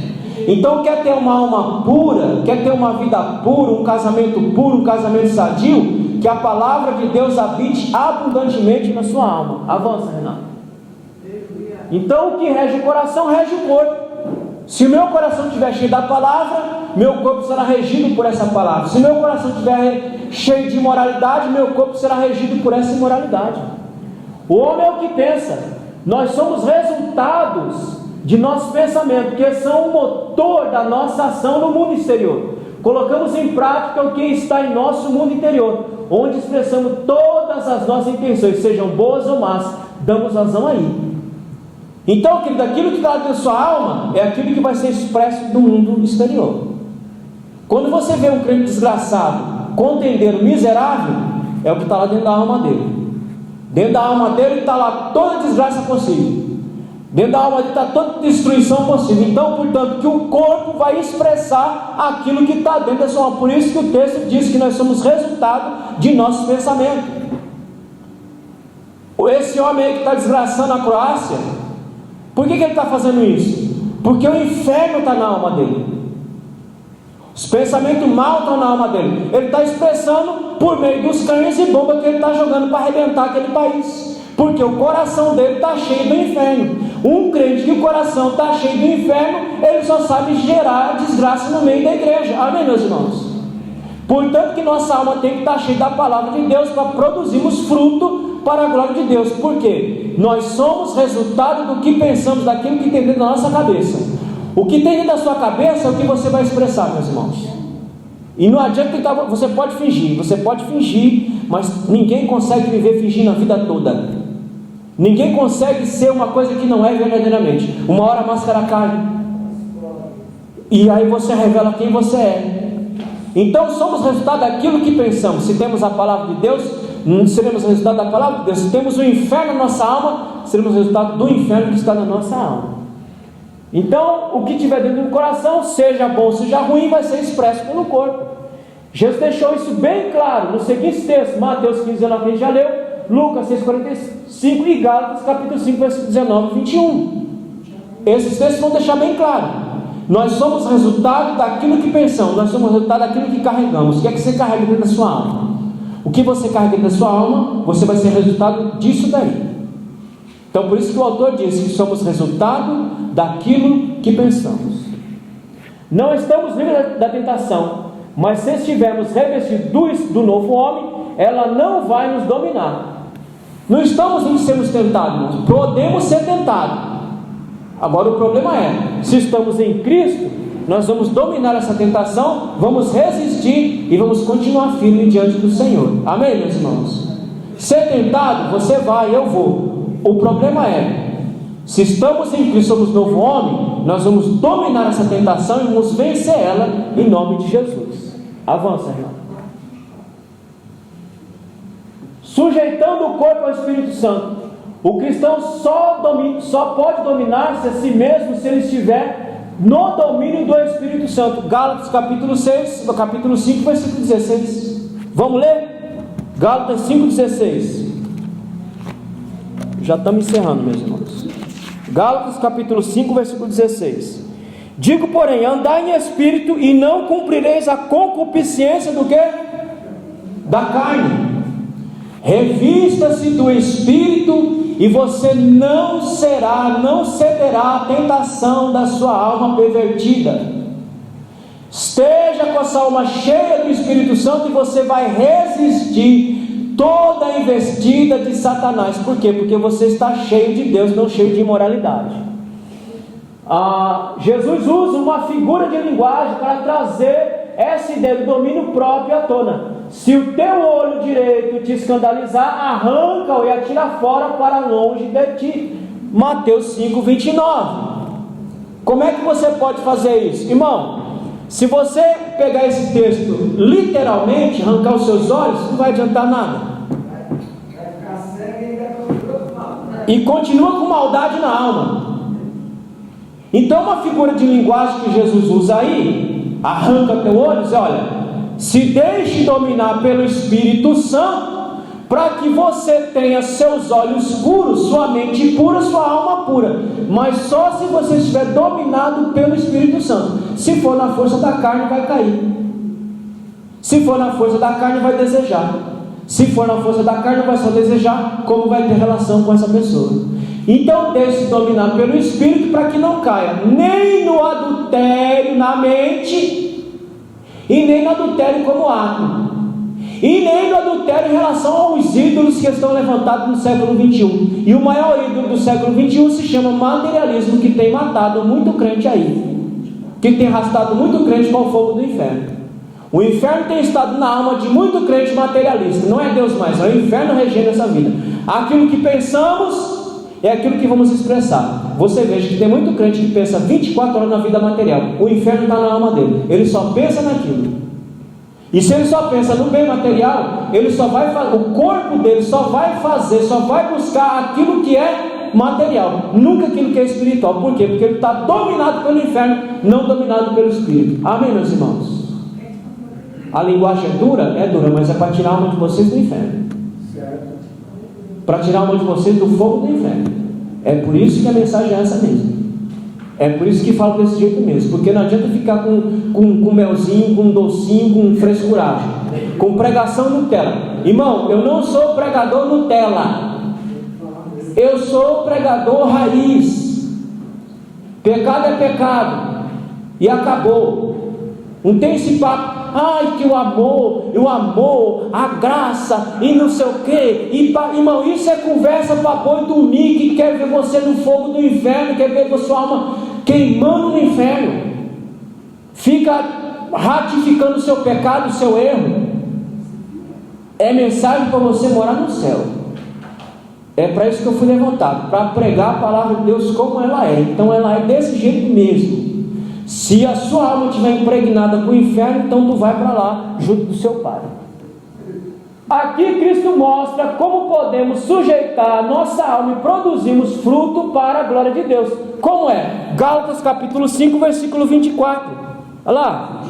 Então, quer ter uma alma pura, quer ter uma vida pura, um casamento puro, um casamento sadio, que a palavra de Deus habite abundantemente na sua alma. Avança, Renato. Então, o que rege o coração, rege o corpo. Se o meu coração estiver cheio da palavra, meu corpo será regido por essa palavra. Se meu coração estiver cheio de imoralidade, meu corpo será regido por essa imoralidade. O homem é o que pensa. Nós somos resultados de nossos pensamentos, que são o motor da nossa ação no mundo exterior. Colocamos em prática o que está em nosso mundo interior, onde expressamos todas as nossas intenções, sejam boas ou más, damos razão aí. Então, querido, aquilo que está dentro da sua alma é aquilo que vai ser expresso no mundo exterior. Quando você vê um crente desgraçado, contendeiro, miserável, é o que está lá dentro da alma dele. Dentro da alma dele está lá toda desgraça possível. Dentro da alma dele está toda destruição possível. Então, portanto, que o corpo vai expressar aquilo que está dentro da sua alma. Por isso que o texto diz que nós somos resultado de nossos pensamentos. Esse homem aí que está desgraçando a Croácia, Por que ele está fazendo isso? Porque o inferno está na alma dele. Os pensamentos mal estão na alma dele. Ele está expressando por meio dos canhões e bombas que ele está jogando para arrebentar aquele país. Porque o coração dele está cheio do inferno. Um crente que o coração está cheio do inferno, ele só sabe gerar desgraça no meio da igreja. Amém, meus irmãos? Portanto que nossa alma tem que estar cheia da palavra de Deus para produzirmos fruto para a glória de Deus. Por quê? Nós somos resultado do que pensamos, daquilo que tem dentro da nossa cabeça. O que tem dentro da sua cabeça é o que você vai expressar, meus irmãos. E não adianta tentar, você pode fingir, mas ninguém consegue viver fingindo a vida toda. Ninguém consegue ser uma coisa que não é verdadeiramente. Uma hora a máscara cai, e aí você revela quem você é. Então somos resultado daquilo que pensamos. Se temos a palavra de Deus, seremos resultado da palavra de Deus. Se temos o inferno na nossa alma, seremos resultado do inferno que está na nossa alma. Então, o que tiver dentro do coração, seja bom, seja ruim, vai ser expresso pelo corpo. Jesus deixou isso bem claro nos seguintes textos: Mateus 15, 19, que a gente já leu, Lucas 6, 45 e Gálatas capítulo 5, versículo 19 e 21. Esses textos vão deixar bem claro. Nós somos resultado daquilo que pensamos, nós somos resultado daquilo que carregamos. O que é que você carrega dentro da sua alma? O que você carrega dentro da sua alma, você vai ser resultado disso daí. Então, por isso que o autor diz que somos resultado daquilo que pensamos. Não estamos livres da tentação, mas se estivermos revestidos do novo homem, ela não vai nos dominar. Não estamos livres de sermos tentados, irmãos. Podemos ser tentados. Agora o problema é, se estamos em Cristo, nós vamos dominar essa tentação, vamos resistir e vamos continuar firme diante do Senhor. Amém, meus irmãos? Ser tentado, você vai, eu vou. O problema é, se estamos em Cristo, somos novo homem, nós vamos dominar essa tentação e vamos vencer ela em nome de Jesus. Avança, irmão. Sujeitando o corpo ao Espírito Santo. O cristão só pode dominar-se a si mesmo se ele estiver no domínio do Espírito Santo. Gálatas capítulo 6, capítulo 5, versículo 16. Vamos ler? Gálatas 5,16. Já estamos encerrando, meus irmãos. Gálatas capítulo 5, versículo 16. Digo, porém, andai em espírito e não cumprireis a concupiscência do quê? Da carne. Revista-se do Espírito e você não cederá à tentação da sua alma pervertida. Esteja com a sua alma cheia do Espírito Santo e você vai resistir toda a investida de Satanás. Por quê? Porque você está cheio de Deus, não cheio de imoralidade. Jesus usa uma figura de linguagem para trazer essa ideia do domínio próprio à tona. Se o teu olho direito te escandalizar, arranca-o e atira fora para longe de ti. Mateus 5, 29. Como é que você pode fazer isso? Irmão, se você pegar esse texto literalmente, arrancar os seus olhos, não vai adiantar nada. E continua com maldade na alma. Então, uma figura de linguagem que Jesus usa aí, arranca teu olho e diz: olha, se deixe dominar pelo Espírito Santo, para que você tenha seus olhos puros, sua mente pura, sua alma pura. Mas só se você estiver dominado pelo Espírito Santo. Se for na força da carne, vai cair. Se for na força da carne, vai desejar. Se for na força da carne, vai só desejar, como vai ter relação com essa pessoa. Então deixe-se dominar pelo Espírito, para que não caia nem no adultério na mente, e nem no adultério como ato, e nem no adultério em relação aos ídolos que estão levantados no século 21. E o maior ídolo do século 21 se chama materialismo, que tem matado muito crente aí, que tem arrastado muito crente para o fogo do inferno. O inferno tem estado na alma de muito crente materialista. Não é Deus mais, é o inferno regendo essa vida. Aquilo que pensamos é aquilo que vamos expressar. Você veja que tem muito crente que pensa 24 horas na vida material. O inferno está na alma dele. Ele só pensa naquilo. E se ele só pensa no bem material, ele só vai fazer, o corpo dele só vai fazer, só vai buscar aquilo que é material, nunca aquilo que é espiritual. Por quê? Porque ele está dominado pelo inferno, não dominado pelo Espírito. Amém, meus irmãos? A linguagem é dura, mas é para tirar a alma de vocês do inferno. Para tirar a alma de vocês do fogo do inferno. É por isso que a mensagem é essa mesmo. É por isso que falo desse jeito mesmo. Porque não adianta ficar com melzinho, com docinho, com frescuragem, com pregação Nutella. Irmão, eu não sou pregador Nutella. Eu sou pregador raiz. Pecado é pecado. E acabou. Não tem esse papo. Ai, que o amor, a graça e não sei o quê. Irmão, isso é conversa para boi dormir, que quer ver você no fogo do inferno, quer ver sua alma queimando no inferno. Fica ratificando o seu pecado, o seu erro. É mensagem para você morar no céu. É para isso que eu fui levantado, para pregar a palavra de Deus como ela é. Então ela é desse jeito mesmo. Se a sua alma estiver impregnada com o inferno, então tu vai para lá, junto do seu Pai. Aqui Cristo mostra como podemos sujeitar a nossa alma e produzirmos fruto para a glória de Deus. Como é? Gálatas capítulo 5, versículo 24. Olha lá.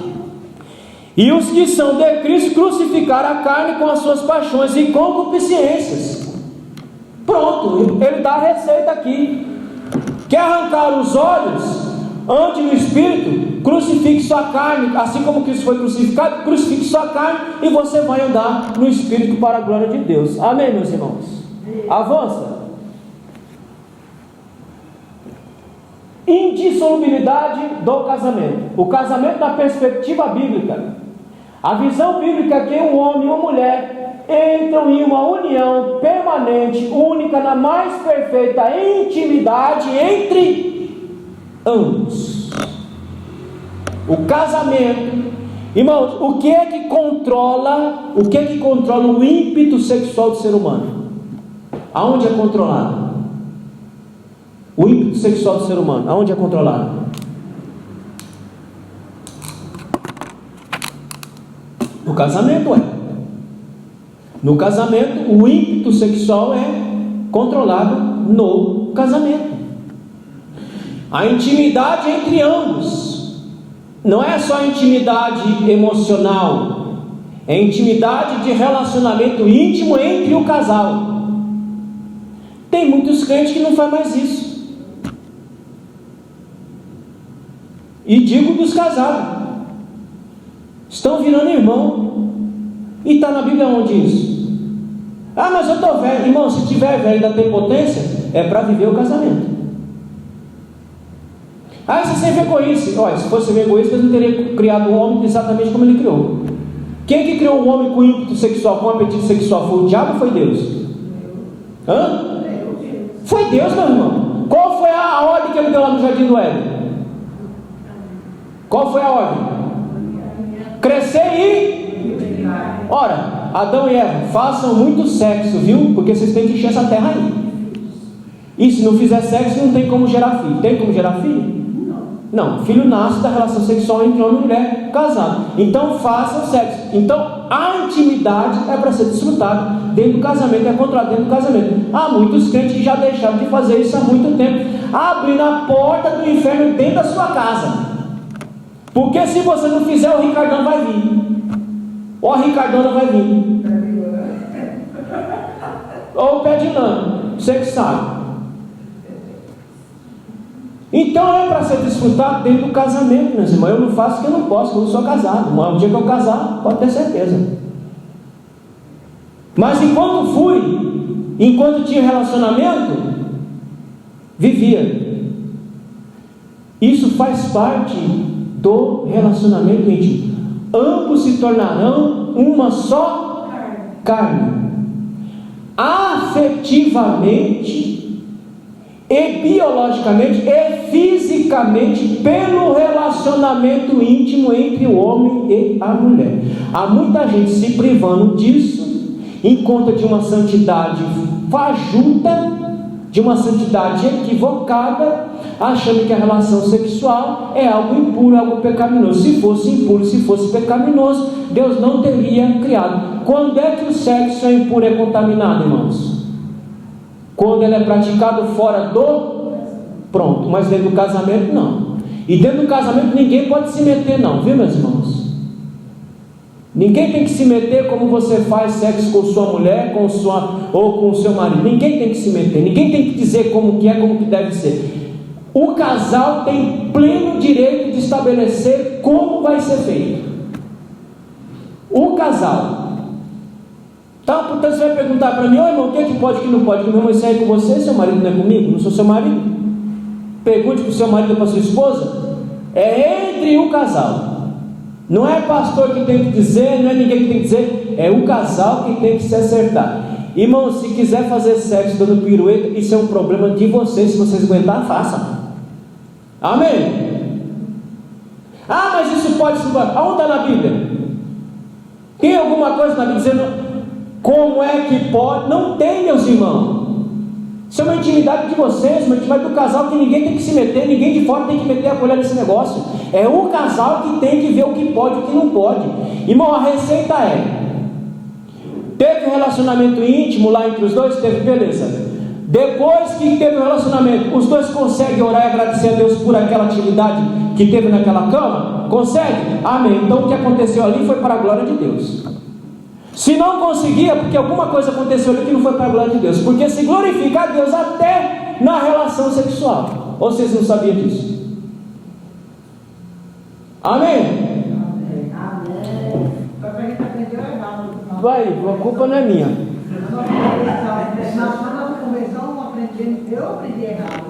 E os que são de Cristo crucificaram a carne com as suas paixões e concupiscências. Pronto, ele dá a receita aqui. Quer arrancar os olhos? Ande no Espírito, crucifique sua carne, assim como Cristo foi crucificado, crucifique sua carne e você vai andar no Espírito para a glória de Deus. Amém, meus irmãos? Avança. Indissolubilidade do casamento. O casamento na perspectiva bíblica. A visão bíblica é que um homem e uma mulher entram em uma união permanente, única, na mais perfeita intimidade entre ambos. O casamento, irmãos, o que é que controla o ímpeto sexual do ser humano? Aonde é controlado? O ímpeto sexual do ser humano, aonde é controlado? No casamento, No casamento, o ímpeto sexual é controlado no casamento. A intimidade entre ambos não é só intimidade emocional, é intimidade de relacionamento íntimo entre o casal. Tem muitos crentes que não fazem mais isso. E digo dos casados, estão virando irmão. E está na Bíblia onde isso? Ah, mas eu estou velho. Irmão, se tiver velho e ainda tem potência, é para viver o casamento. Ah, isso é sem egoísta. Olha, se fosse sem egoísta, Deus não teria criado o homem exatamente como ele criou. Quem que criou o homem com ímpeto sexual, com apetite sexual? Foi o diabo ou foi Deus? Hã? Foi Deus, meu irmão. Qual foi a ordem que ele deu lá no jardim do Éden? Qual foi a ordem? Crescer e... Ora, Adão e Eva, façam muito sexo, viu? Porque vocês têm que encher essa terra aí. E se não fizer sexo, não tem como gerar filho. Tem como gerar filho? Não, filho nasce da relação sexual entre homem e mulher casado. Então façam sexo. Então a intimidade é para ser desfrutada dentro do casamento, é controlada dentro do casamento. Há muitos crentes que já deixaram de fazer isso há muito tempo, abrindo a porta do inferno dentro da sua casa. Porque se você não fizer, o Ricardão vai vir. Ou a Ricardona vai vir. Ou o pé de lã, você que sabe. Então é para ser desfrutado dentro do casamento, meus irmãos. Eu não faço porque eu não posso, eu não sou casado. Mas o dia que eu casar, pode ter certeza. Mas enquanto tinha relacionamento, vivia. Isso faz parte do relacionamento íntimo. Ambos se tornarão uma só carne. Afetivamente e biologicamente e fisicamente, pelo relacionamento íntimo entre o homem e a mulher. Há muita gente se privando disso em conta de uma santidade fajuta, de uma santidade equivocada, achando que a relação sexual é algo impuro, algo pecaminoso. Se fosse impuro, se fosse pecaminoso, Deus não teria criado. Quando é que o sexo é impuro, é contaminado, irmãos? Quando ele é praticado fora do... Pronto, mas dentro do casamento não. E dentro do casamento ninguém pode se meter não, viu, meus irmãos? Ninguém tem que se meter como você faz sexo com sua mulher, ou com o seu marido. Ninguém tem que se meter. Ninguém tem que dizer como que é, como que deve ser. O casal tem pleno direito de estabelecer como vai ser feito. O casal. Então, portanto, você vai perguntar para mim: ô irmão, o que é que pode e o que não pode? Que meu irmão, isso aí é com você, seu marido não é comigo? Não sou seu marido? Pergunte para o seu marido ou para a sua esposa. É entre o casal. Não é pastor que tem que dizer, não é ninguém que tem que dizer, é o casal que tem que se acertar. Irmão, se quiser fazer sexo dando pirueta, isso é um problema de vocês. Se vocês aguentar, façam. Amém? Ah, mas isso pode se fazer. Aonde está na Bíblia? Tem alguma coisa na Bíblia dizendo como é que pode? Não tem, meus irmãos. Isso é uma intimidade de vocês, uma intimidade do casal que ninguém tem que se meter, ninguém de fora tem que meter a colher nesse negócio. É o casal que tem que ver o que pode e o que não pode. Irmão, a receita é: teve um relacionamento íntimo lá entre os dois? Teve, beleza. Depois que teve um relacionamento, os dois conseguem orar e agradecer a Deus por aquela atividade que teve naquela cama? Consegue? Amém. Então o que aconteceu ali foi para a glória de Deus. Se não conseguia, porque alguma coisa aconteceu ali que não foi para a glória de Deus. Porque se glorifica a Deus até na relação sexual. Ou vocês não sabiam disso? Amém? Amém. Vai, a culpa não é minha. Na nossa convenção, eu aprendi errado.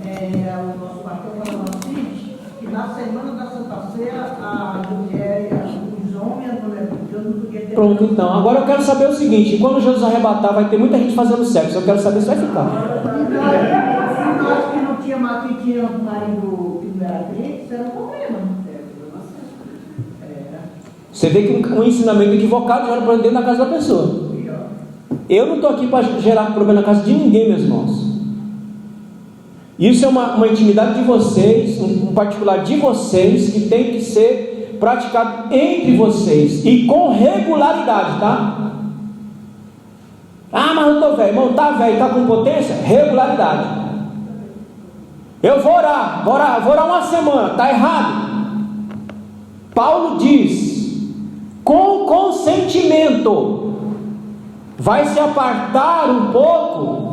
O nosso pastor falou assim, que na semana da Santa Ceia, os homens e as mulheres, Deus não podia ter... Pronto, então. Agora eu quero saber o seguinte: quando Jesus arrebatar, vai ter muita gente fazendo sexo. Eu quero saber se vai ficar. E nós que não tinha mais, que tinha um marido que não era crente, isso era um problema. Você vê que um ensinamento equivocado já para dentro da casa da pessoa. Eu não estou aqui para gerar problema na casa de ninguém, meus irmãos. Isso é uma intimidade de vocês, um particular de vocês, que tem que ser praticado entre vocês e com regularidade, tá? Ah, mas eu estou velho. Irmão, está velho, está com potência? Regularidade. Eu vou orar uma semana, está errado. Paulo diz: com consentimento, vai se apartar um pouco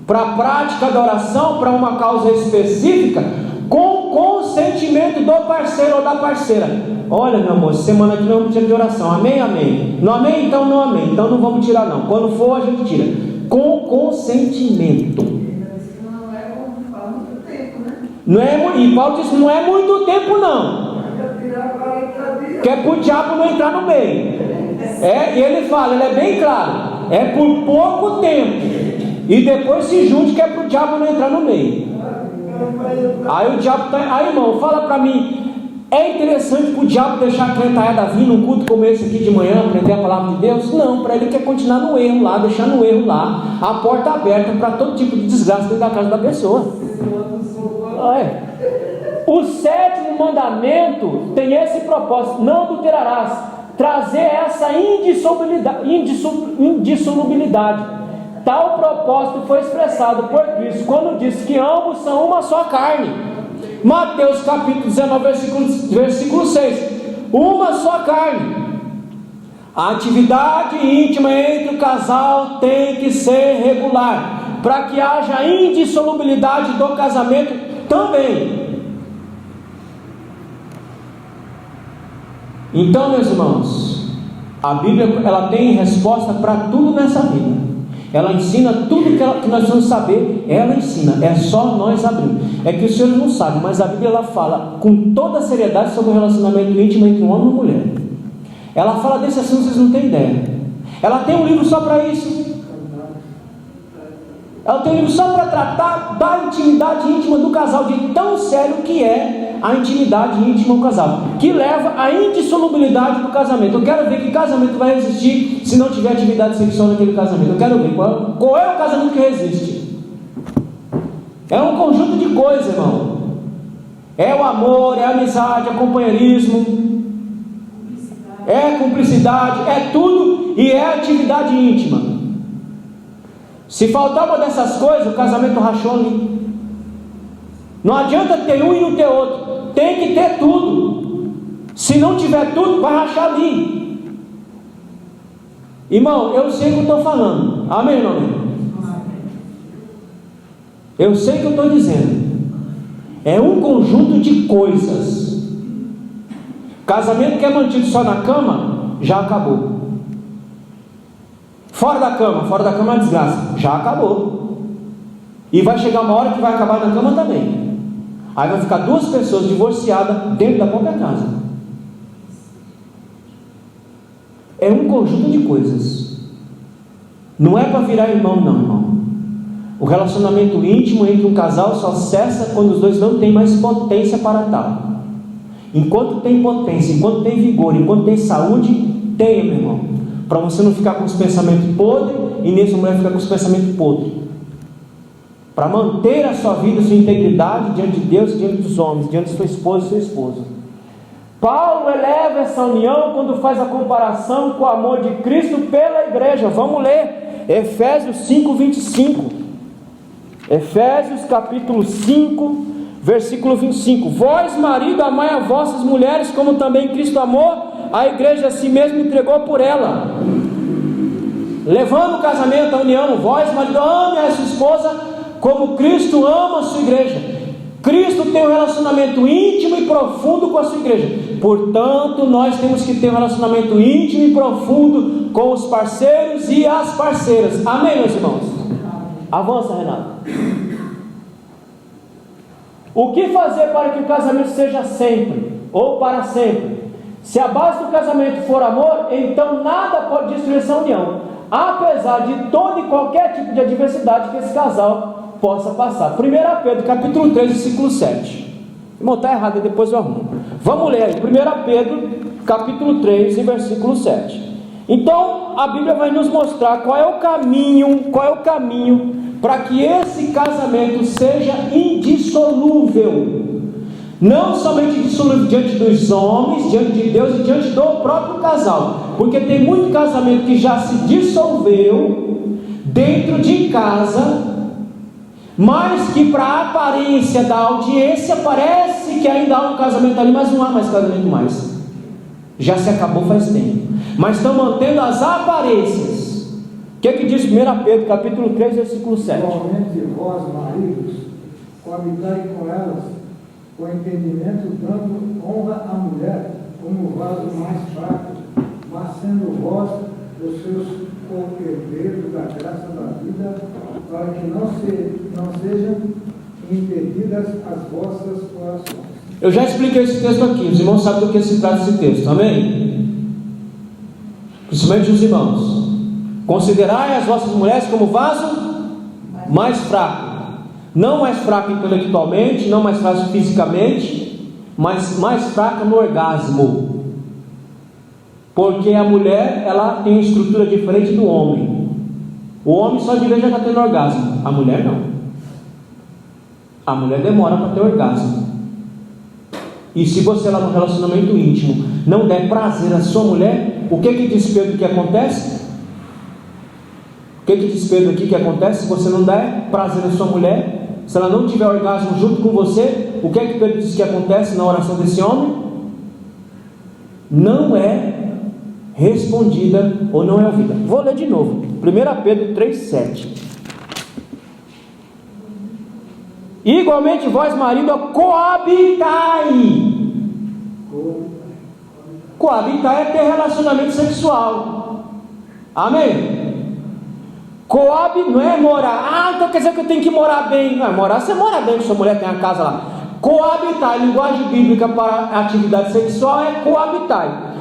para a prática da oração, para uma causa específica, com consentimento do parceiro ou da parceira. Olha, meu amor, semana que não vamos tirar de oração. Amém, amém. Não amém? Então não amém. Então não vamos tirar não. Quando for, a gente tira. Com consentimento. Não é como fala muito tempo, né? Não é, e Paulo diz: não é muito tempo não. Que é para o diabo não entrar no meio. E ele fala, ele é bem claro: é por pouco tempo. E depois se junte, que é para o diabo não entrar no meio. Aí o diabo está. Aí, irmão, fala para mim: é interessante para o diabo deixar a crentaiada vir num culto como esse aqui de manhã, aprender a palavra de Deus? Não, para ele quer continuar no erro lá, deixar no erro lá, a porta aberta para todo tipo de desgraça dentro da casa da pessoa. O sétimo mandamento tem esse propósito: não adulterarás, trazer essa indissolubilidade. Tal propósito foi expressado por Cristo quando disse que ambos são uma só carne. Mateus capítulo 19, versículo 6. Uma só carne. A atividade íntima entre o casal tem que ser regular, para que haja indissolubilidade do casamento também. Então, meus irmãos, a Bíblia, ela tem resposta para tudo nessa vida. Ela ensina tudo que nós precisamos saber. Ela ensina, é só nós abrir. É que os senhores não sabem, mas a Bíblia, ela fala com toda a seriedade sobre o relacionamento íntimo entre um homem e uma mulher. Ela fala desse assunto, vocês não têm ideia. Ela tem um livro só para isso. Ela tem um livro só para tratar da intimidade íntima do casal, de tão sério que é a intimidade íntima do casal, que leva à indissolubilidade do casamento. Eu quero ver que casamento vai existir se não tiver atividade sexual naquele casamento. Eu quero ver qual é o casamento que resiste. É um conjunto de coisas, irmão. É o amor, é a amizade, é o companheirismo, é cumplicidade, é tudo, e é atividade íntima. Se faltar uma dessas coisas, o casamento rachou ali. Não adianta ter um e não ter outro. Tem que ter tudo. Se não tiver tudo, vai rachar ali. Irmão, eu sei o que eu estou falando. Amém, irmão? Eu sei o que eu estou dizendo. É um conjunto de coisas. Casamento que é mantido só na cama, já acabou. Fora da cama é uma desgraça, já acabou. E vai chegar uma hora que vai acabar na cama também. Aí vai ficar duas pessoas divorciadas dentro da própria casa. É um conjunto de coisas. Não é para virar irmão, não, irmão. O relacionamento íntimo entre um casal só cessa quando os dois não têm mais potência para tal. Enquanto tem potência, enquanto tem vigor, enquanto tem saúde, tenha, meu irmão. Para você não ficar com os pensamentos podres e nem sua mulher ficar com os pensamentos podres. Para manter a sua vida, a sua integridade diante de Deus e diante dos homens, diante de sua esposa e seu esposo. Paulo eleva essa união quando faz a comparação com o amor de Cristo pela igreja. Vamos ler Efésios 5, 25. Efésios capítulo 5, versículo 25. Vós, marido, amai a vossas mulheres, como também Cristo amou a igreja, a si mesmo entregou por ela. Levando o casamento, a união. Vós, marido, ame a sua esposa como Cristo ama a sua igreja. Cristo tem um relacionamento íntimo e profundo com a sua igreja. Portanto, nós temos que ter um relacionamento íntimo e profundo com os parceiros e as parceiras. Amém, meus irmãos? Avança, Renato. O que fazer para que o casamento seja sempre, ou para sempre? Se a base do casamento for amor, então nada pode destruir essa união, apesar de todo e qualquer tipo de adversidade que esse casal possa passar. 1 Pedro capítulo 3, versículo 7. Irmão, está errado, depois eu arrumo. Vamos ler aí, 1 Pedro capítulo 3, versículo 7. Então, a Bíblia vai nos mostrar qual é o caminho para que esse casamento seja indissolúvel. Não somente indissolúvel diante dos homens, diante de Deus e diante do próprio casal. Porque tem muito casamento que já se dissolveu dentro de casa, mas que para a aparência da audiência parece que ainda há um casamento ali, mas não há mais casamento mais. Já se acabou faz tempo. Mas estão mantendo as aparências. O que diz 1 Pedro, capítulo 3, versículo 7? Igualmente vós, maridos, coabitai com elas, com entendimento, dando honra à mulher, como o vaso mais fraco, mas sendo vós os seus co-herdeiros da graça da vida, para que não sejam impedidas as vossas orações. Eu já expliquei esse texto aqui, os irmãos sabem do que se trata esse texto, amém? Principalmente os irmãos. Considerai as vossas mulheres como vaso mais fraco. Não mais fraco intelectualmente, não mais fraco fisicamente, mas mais fraca no orgasmo. Porque a mulher, ela tem uma estrutura diferente do homem. O homem só de vez já está tendo orgasmo. A mulher não. A mulher demora para ter orgasmo. E se você lá no relacionamento íntimo não der prazer à sua mulher, o que diz Pedro que acontece? O que diz Pedro aqui que acontece? Se você não der prazer à sua mulher, se ela não tiver orgasmo junto com você, o que Pedro diz que acontece na oração desse homem? Não é respondida ou não é ouvida. Vou ler de novo. 1 Pedro 3,7. Igualmente vós, marido, coabitai. Coabitar é ter relacionamento sexual. Amém? Coab não é morar. Então quer dizer que eu tenho que morar bem. Não, morar você mora bem, que sua mulher tem a casa lá. Coabitar, linguagem bíblica para atividade sexual é coabitar.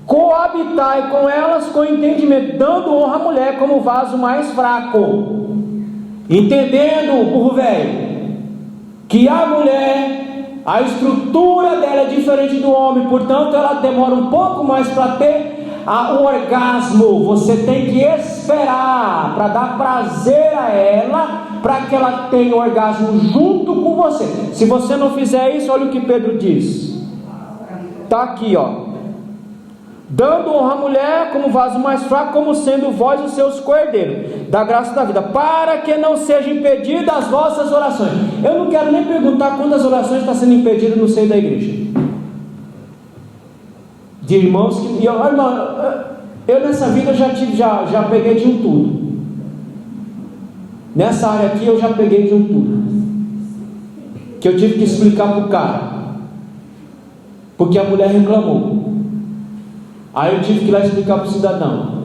Coabitai com elas com entendimento, dando honra à mulher como vaso mais fraco. Entendendo, burro velho, que a mulher, a estrutura dela é diferente do homem, portanto ela demora um pouco mais para ter o orgasmo. Você tem que esperar para dar prazer a ela, para que ela tenha o orgasmo junto com você. Se você não fizer isso, olha o que Pedro diz. Está aqui, ó. Dando honra à mulher como vaso mais fraco, como sendo vós os seus co-herdeiros da graça da vida, para que não sejam impedidas as vossas orações. Eu não quero nem perguntar quantas orações estão sendo impedidas no seio da igreja. De irmãos que... Eu nessa vida já peguei de um tudo. Nessa área aqui eu já peguei de um tudo. Que eu tive que explicar para o cara. Porque a mulher reclamou. Aí eu tive que ir lá explicar para o cidadão.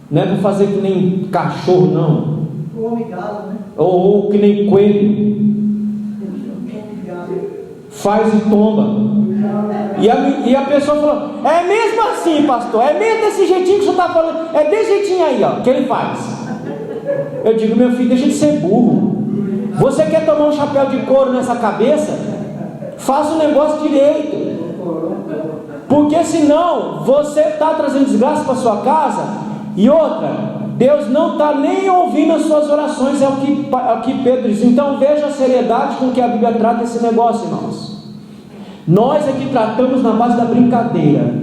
Não é para fazer que nem cachorro, não. Homem galo, né? Ou que nem coelho. Faz e tomba. E a pessoa falou: é mesmo assim, pastor? É mesmo desse jeitinho que o senhor está falando? É desse jeitinho aí, ó, que ele faz. Eu digo: meu filho, deixa de ser burro. Você quer tomar um chapéu de couro nessa cabeça? Faça o negócio direito. Porque senão você está trazendo desgraça para sua casa. E outra, Deus não está nem ouvindo as suas orações. É o que Pedro diz. Então veja a seriedade com que a Bíblia trata esse negócio, irmãos. Nós aqui tratamos na base da brincadeira,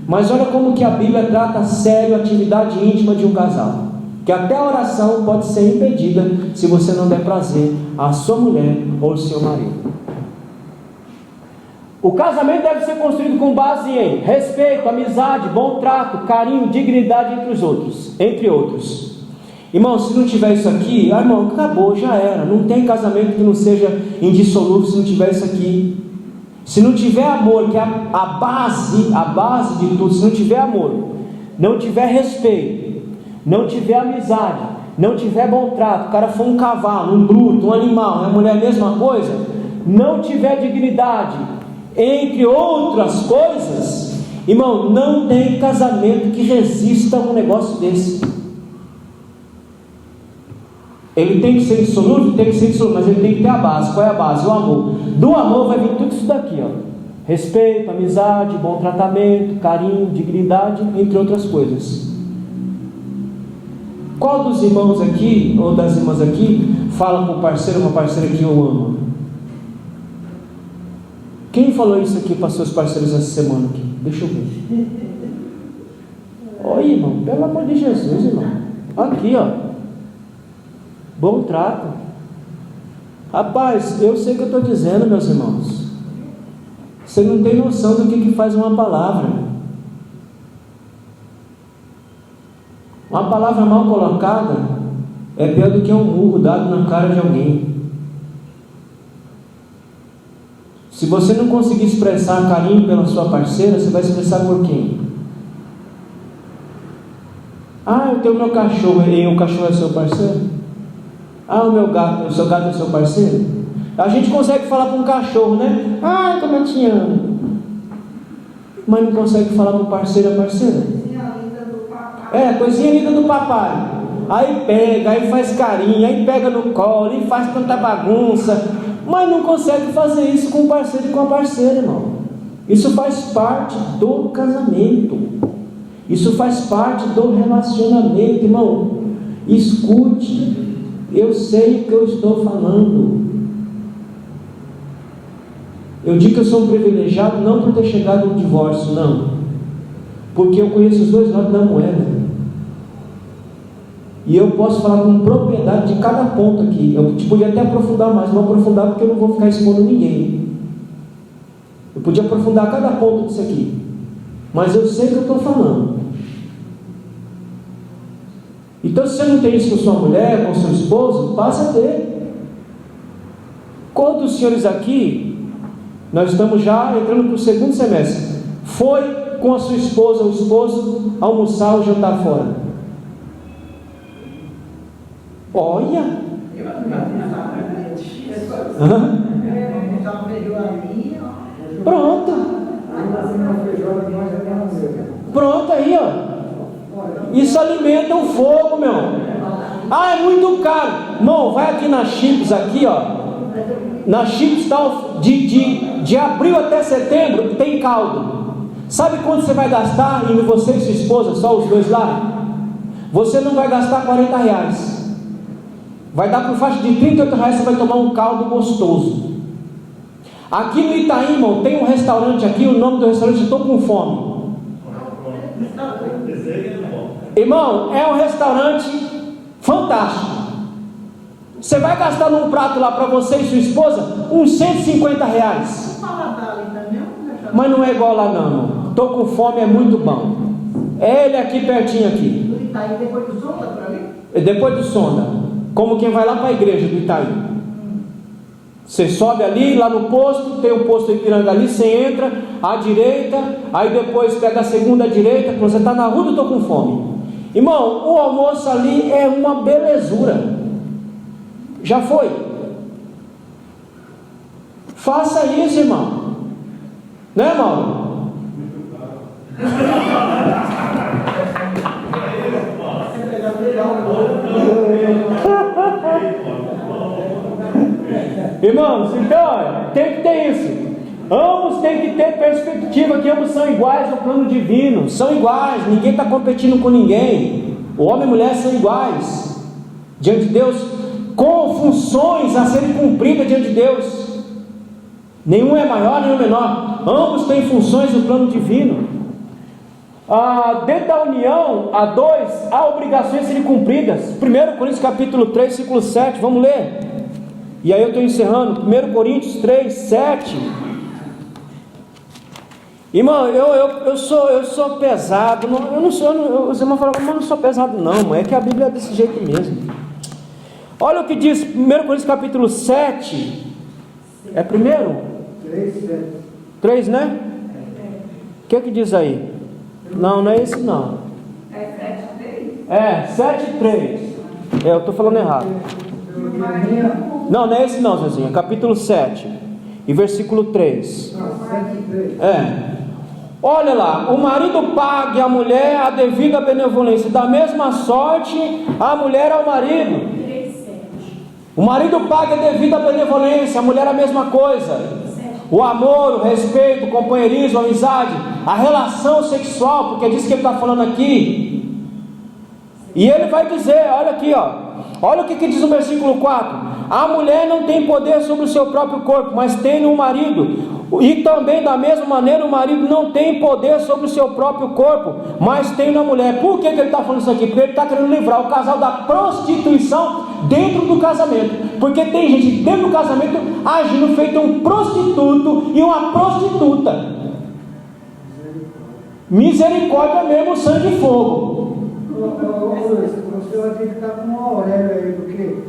mas olha como que a Bíblia trata a sério a atividade íntima de um casal. Que até a oração pode ser impedida se você não der prazer à sua mulher ou ao seu marido. O casamento deve ser construído com base em respeito, amizade, bom trato, carinho, dignidade entre outros. Irmão, se não tiver isso aqui, irmão, acabou, já era. Não tem casamento que não seja indissolúvel se não tiver isso aqui. Se não tiver amor, que é a base de tudo, se não tiver amor, não tiver respeito, não tiver amizade, não tiver bom trato, o cara for um cavalo, um bruto, um animal, a mulher a mesma coisa, não tiver dignidade, entre outras coisas, irmão, não tem casamento que resista a um negócio desse. Ele tem que ser insolúvel, mas ele tem que ter a base. Qual é a base? O amor. Do amor vai vir tudo isso daqui, ó. Respeito, amizade, bom tratamento, carinho, dignidade, entre outras coisas. Qual dos irmãos aqui, ou das irmãs aqui, fala com o parceiro ou com a parceira que eu amo? Quem falou isso aqui para seus parceiros essa semana aqui? Deixa eu ver. Oi, irmão, pelo amor de Jesus, irmão. Aqui, ó. Bom trato. Rapaz, eu sei o que eu estou dizendo, meus irmãos. Você não tem noção do que faz uma palavra. Uma palavra mal colocada é pior do que um murro dado na cara de alguém. Se você não conseguir expressar carinho pela sua parceira, você vai expressar por quem? Ah, eu tenho meu cachorro, e o cachorro é seu parceiro? Ah, o meu gato, o seu gato é seu parceiro? A gente consegue falar para um cachorro, né? Ah, como eu te amo. Mas não consegue falar para o parceiro, a parceira? Coisinha linda do papai. Aí pega, aí faz carinho, aí pega no colo, e faz tanta bagunça. Mas não consegue fazer isso com o parceiro e com a parceira, irmão. Isso faz parte do casamento. Isso faz parte do relacionamento, irmão. Escute. Eu sei o que eu estou falando. Eu digo que eu sou um privilegiado não por ter chegado ao divórcio, não. Porque eu conheço os dois lados da moeda. E eu posso falar com propriedade de cada ponto aqui. Eu podia até aprofundar mais, não aprofundar porque eu não vou ficar expondo ninguém. Eu podia aprofundar cada ponto disso aqui. Mas eu sei o que eu estou falando. Então, se você não tem isso com sua mulher, com seu esposo, passa a ter. Quantos dos senhores aqui, nós estamos já entrando para o segundo semestre, foi com a sua esposa ou esposo almoçar ou jantar fora? Olha! Pronto! Pronto aí, ó. Isso alimenta o fogo, meu. Ah, é muito caro. Irmão, vai aqui na Chips, aqui, ó. Na Chips tal, de abril até setembro, tem caldo. Sabe quanto você vai gastar indo você e sua esposa, só os dois lá? Você não vai gastar R$40. Vai dar por faixa de R$38, você vai tomar um caldo gostoso. Aqui no Itaim, irmão, tem um restaurante aqui, o nome do restaurante, estou com fome. Irmão, é um restaurante fantástico. Você vai gastar num prato lá para você e sua esposa uns R$150. Fala dali também. Mas não é igual lá não. Estou com fome, é muito bom. É ele aqui pertinho aqui. Do Itaí, depois do Sonda, por ali? Depois do Sonda. Como quem vai lá para a igreja do Itaí. Você sobe ali, lá no posto, tem o posto Ipiranga ali, você entra à direita, aí depois pega a segunda direita, quando você está na rua, eu estou com fome. Irmão, o almoço ali é uma belezura. Já foi? Faça isso, irmão. Né, Mauro? Irmãos, então tem que ter isso. Ambos têm que ter perspectiva que ambos são iguais no plano divino. São iguais, ninguém está competindo com ninguém. O homem e a mulher são iguais diante de Deus, com funções a serem cumpridas diante de Deus. Nenhum é maior, nenhum é menor. Ambos têm funções no plano divino. Dentro da união, há dois, há obrigações a serem cumpridas. 1 Coríntios capítulo 3, versículo 7, vamos ler. E aí eu estou encerrando. 1 Coríntios 3, 7. Irmão, eu sou pesado. Os irmãos falam, mas eu não sou pesado não, é que a Bíblia é desse jeito mesmo. Olha o que diz 1 Coríntios capítulo 7. É primeiro? 3, né? O que diz aí? Não é esse não. É 7:3. Eu estou falando errado. Não é esse não, Zezinho. Capítulo 7 e versículo 3. Olha lá, o marido pague à mulher a devida benevolência, da mesma sorte a mulher ao marido. O marido paga a devida benevolência, a mulher a mesma coisa. O amor, o respeito, o companheirismo, a amizade, a relação sexual, porque é disso que ele está falando aqui. E ele vai dizer, olha aqui, olha o que diz o versículo 4: a mulher não tem poder sobre o seu próprio corpo, mas tem no marido. E também da mesma maneira o marido não tem poder sobre o seu próprio corpo, mas tem na mulher. Por que ele está falando isso aqui? Porque ele está querendo livrar o casal da prostituição dentro do casamento. Porque tem gente dentro do casamento agindo feito um prostituto e uma prostituta. Misericórdia mesmo, sangue e fogo. Você vai ter que estar com uma orelha aí, porque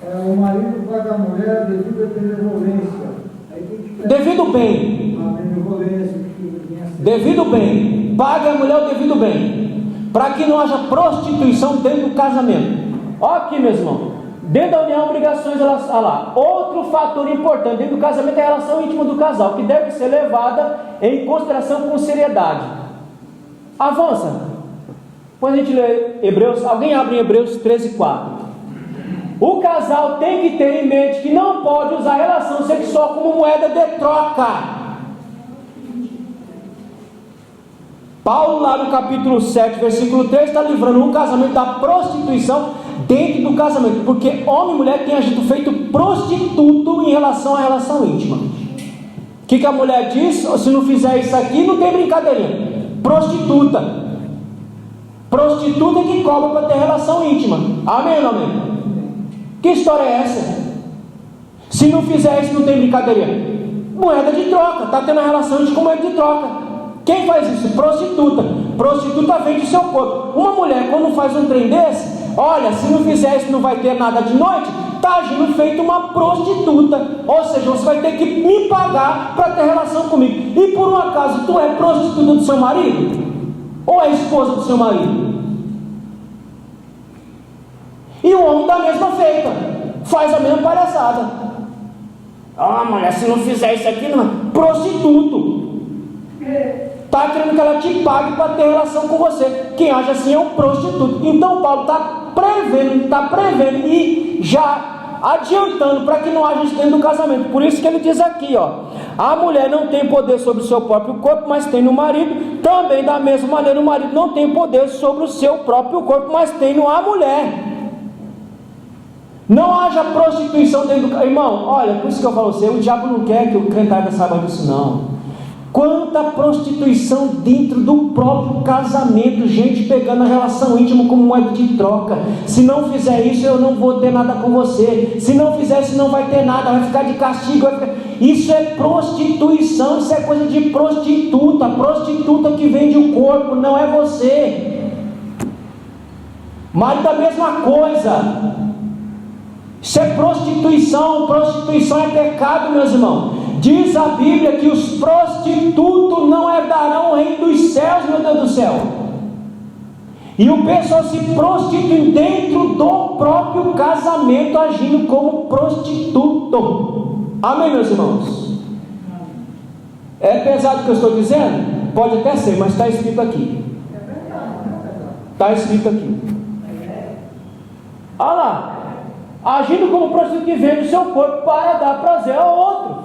o marido paga a mulher devido à benevolência. Devido bem. Devido bem. Pague a mulher o devido bem, para que não haja prostituição dentro do casamento. Olha aqui, meu irmão. Dentro da união, obrigações, olha lá. Outro fator importante dentro do casamento é a relação íntima do casal, que deve ser levada em consideração com seriedade. Avança. Quando a gente lê Hebreus, alguém abre em Hebreus 13:4. O casal tem que ter em mente que não pode usar a relação sexual como moeda de troca. Paulo, lá no capítulo 7, versículo 3, está livrando o casamento da prostituição dentro do casamento, porque homem e mulher têm agido feito prostituto em relação à relação íntima. O que a mulher diz? Se não fizer isso aqui, não tem brincadeirinha. Prostituta. Prostituta que cobra para ter relação íntima. Amém ou não amém? Que história é essa? Se não fizer isso, não tem brincadeira. Moeda de troca, está tendo a relação com moeda de troca. Quem faz isso? Prostituta. Prostituta vende o seu corpo. Uma mulher, quando faz um trem desse, olha, se não fizer isso, não vai ter nada de noite, está agindo feito uma prostituta. Ou seja, você vai ter que me pagar para ter relação comigo. E por um acaso, tu é prostituta do seu marido? Ou é esposa do seu marido? E o homem da mesma feita, faz a mesma palhaçada. Mulher, se não fizer isso aqui, não é prostituto. Está querendo que ela te pague para ter relação com você. Quem age assim é um prostituto. Então Paulo está prevendo e já adiantando para que não haja isso dentro do casamento. Por isso que ele diz aqui, a mulher não tem poder sobre o seu próprio corpo, mas tem no marido. Também da mesma maneira o marido não tem poder sobre o seu próprio corpo, mas tem no a mulher. Não haja prostituição dentro do... Irmão, olha, por isso que eu falo você, o diabo não quer que o crente saiba disso não. Quanta prostituição dentro do próprio casamento, gente pegando a relação íntima como moeda de troca. Se não fizer isso, eu não vou ter nada com você. Se não fizer isso, não vai ter nada, vai ficar de castigo. Isso é prostituição, isso é coisa de prostituta. Prostituta que vende o corpo, não é você. Marido, a mesma coisa. Isso é prostituição. Prostituição é pecado, meus irmãos. Diz a Bíblia que os prostitutos não herdarão o reino dos céus, meu Deus do céu. E o pessoal se prostitui dentro do próprio casamento, agindo como prostituto. Amém, meus irmãos? É pesado o que eu estou dizendo? Pode até ser, mas está escrito aqui. Está escrito aqui. Olha lá. Agindo como prostituto que vende o seu corpo para dar prazer ao outro.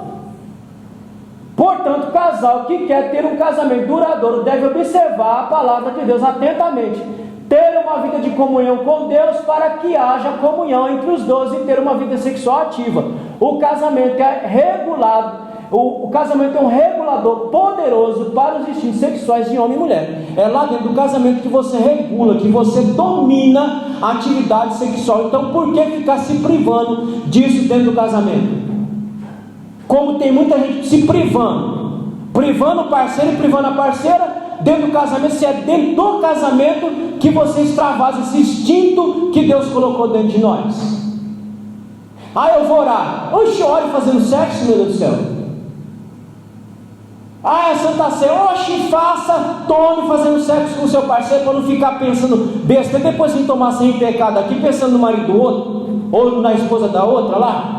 Portanto, o casal que quer ter um casamento duradouro deve observar a palavra de Deus atentamente, ter uma vida de comunhão com Deus para que haja comunhão entre os dois e ter uma vida sexual ativa. O casamento é regulado, o casamento é um regulador poderoso para os instintos sexuais de homem e mulher. É lá dentro do casamento que você regula, que você domina a atividade sexual. Então, por que ficar se privando disso dentro do casamento? Como tem muita gente se privando o parceiro e privando a parceira dentro do casamento. Se é dentro do casamento que você extravasa esse instinto que Deus colocou dentro de nós. Eu vou orar. Oxe, ore fazendo sexo, meu Deus do céu. É Santa Ceia. Oxe, tome fazendo sexo com o seu parceiro para não ficar pensando besta. Depois de tomar sem pecado aqui, pensando no marido do outro ou na esposa da outra lá.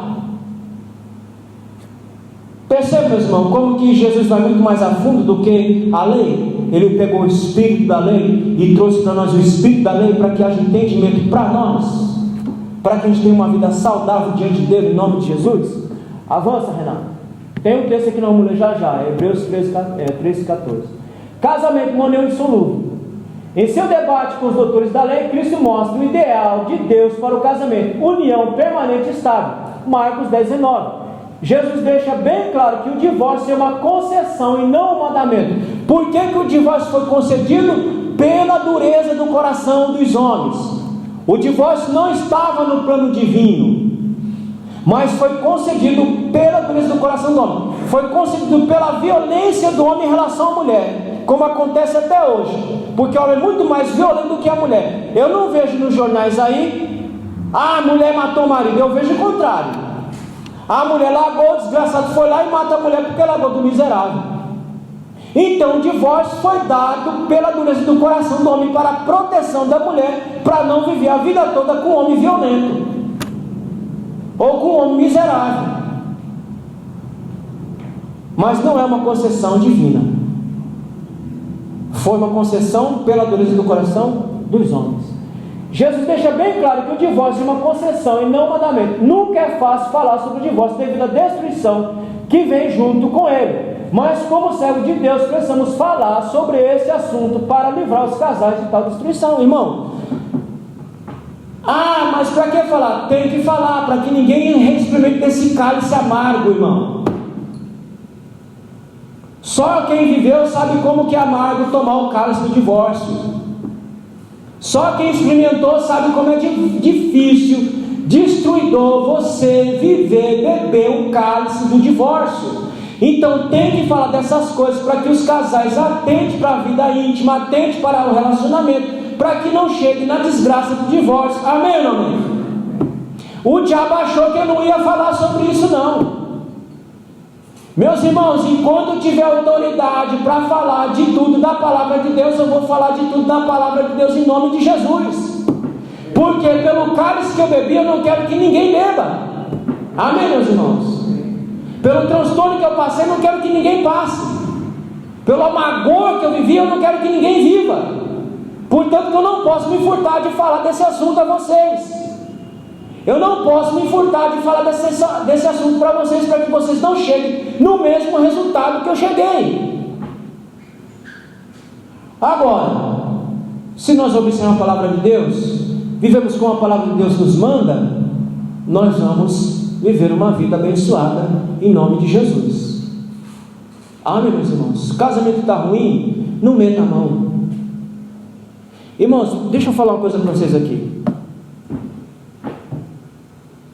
Percebe, meus irmãos, como que Jesus vai muito mais a fundo do que a lei? Ele pegou o espírito da lei e trouxe para nós o espírito da lei para que haja entendimento para nós, para que a gente tenha uma vida saudável diante dele, em nome de Jesus. Avança, Renato. Tem um texto aqui, nós vamos ler já, Hebreus 13:14. Casamento com união indissolúvel. Em seu debate com os doutores da lei, Cristo mostra o ideal de Deus para o casamento, união permanente e estável. Marcos 10:19. Jesus deixa bem claro que o divórcio é uma concessão e não um mandamento. Por que o divórcio foi concedido? Pela dureza do coração dos homens. O divórcio não estava no plano divino, mas foi concedido pela dureza do coração do homem. Foi concedido pela violência do homem em relação à mulher, como acontece até hoje, porque o homem é muito mais violento do que a mulher. Eu não vejo nos jornais aí, a mulher matou o marido. Eu vejo o contrário. A mulher largou, o desgraçado foi lá e mata a mulher porque largou do miserável. Então o divórcio foi dado pela dureza do coração do homem para a proteção da mulher, para não viver a vida toda com um homem violento ou com um homem miserável. Mas não é uma concessão divina. Foi uma concessão pela dureza do coração dos homens. Jesus deixa bem claro que o divórcio é uma concessão e não um mandamento. Nunca é fácil falar sobre o divórcio devido à destruição que vem junto com ele. Mas como servo de Deus, precisamos falar sobre esse assunto para livrar os casais de tal destruição, irmão. Mas para que falar? Tem que falar, para que ninguém experimente desse cálice amargo, irmão. Só quem viveu sabe como que é amargo tomar o cálice do divórcio. Só quem experimentou sabe como é difícil, destruidor você viver, beber o cálice do divórcio. Então tem que falar dessas coisas para que os casais atentem para a vida íntima, atentem para o relacionamento, para que não chegue na desgraça do divórcio. Amém ou não amém? O diabo achou que eu não ia falar sobre isso não. Meus irmãos, enquanto eu tiver autoridade para falar de tudo da palavra de Deus, eu vou falar de tudo da palavra de Deus em nome de Jesus. Porque pelo cálice que eu bebi, eu não quero que ninguém beba. Amém, meus irmãos? Pelo transtorno que eu passei, eu não quero que ninguém passe. Pelo amargor que eu vivi, eu não quero que ninguém viva. Portanto, eu não posso me furtar de falar desse assunto a vocês. Eu não posso me furtar de falar desse assunto para vocês, para que vocês não cheguem no mesmo resultado que eu cheguei. Agora, se nós observarmos a palavra de Deus, vivemos como a palavra de Deus nos manda, nós vamos viver uma vida abençoada em nome de Jesus. Amém, meus irmãos? Casamento está ruim, não meta a mão. Irmãos, deixa eu falar uma coisa para vocês aqui.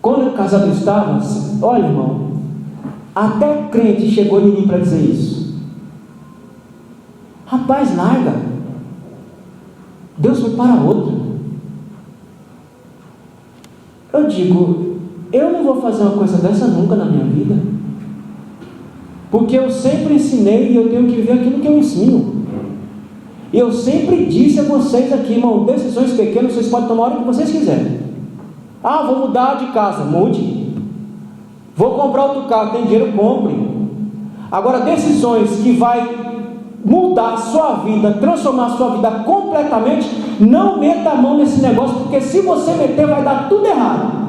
Quando eu casado estava, olha, irmão, até crente chegou em mim para dizer isso. Rapaz, larga. Deus foi para outra. Eu digo, eu não vou fazer uma coisa dessa nunca na minha vida, porque eu sempre ensinei e eu tenho que viver aquilo que eu ensino. E eu sempre disse a vocês aqui, irmão, decisões pequenas vocês podem tomar a hora que vocês quiserem. Ah, vou mudar de casa, mude. Vou comprar outro carro, tem dinheiro, compre. Agora, decisões que vai mudar a sua vida, transformar a sua vida completamente, não meta a mão nesse negócio, porque se você meter vai dar tudo errado.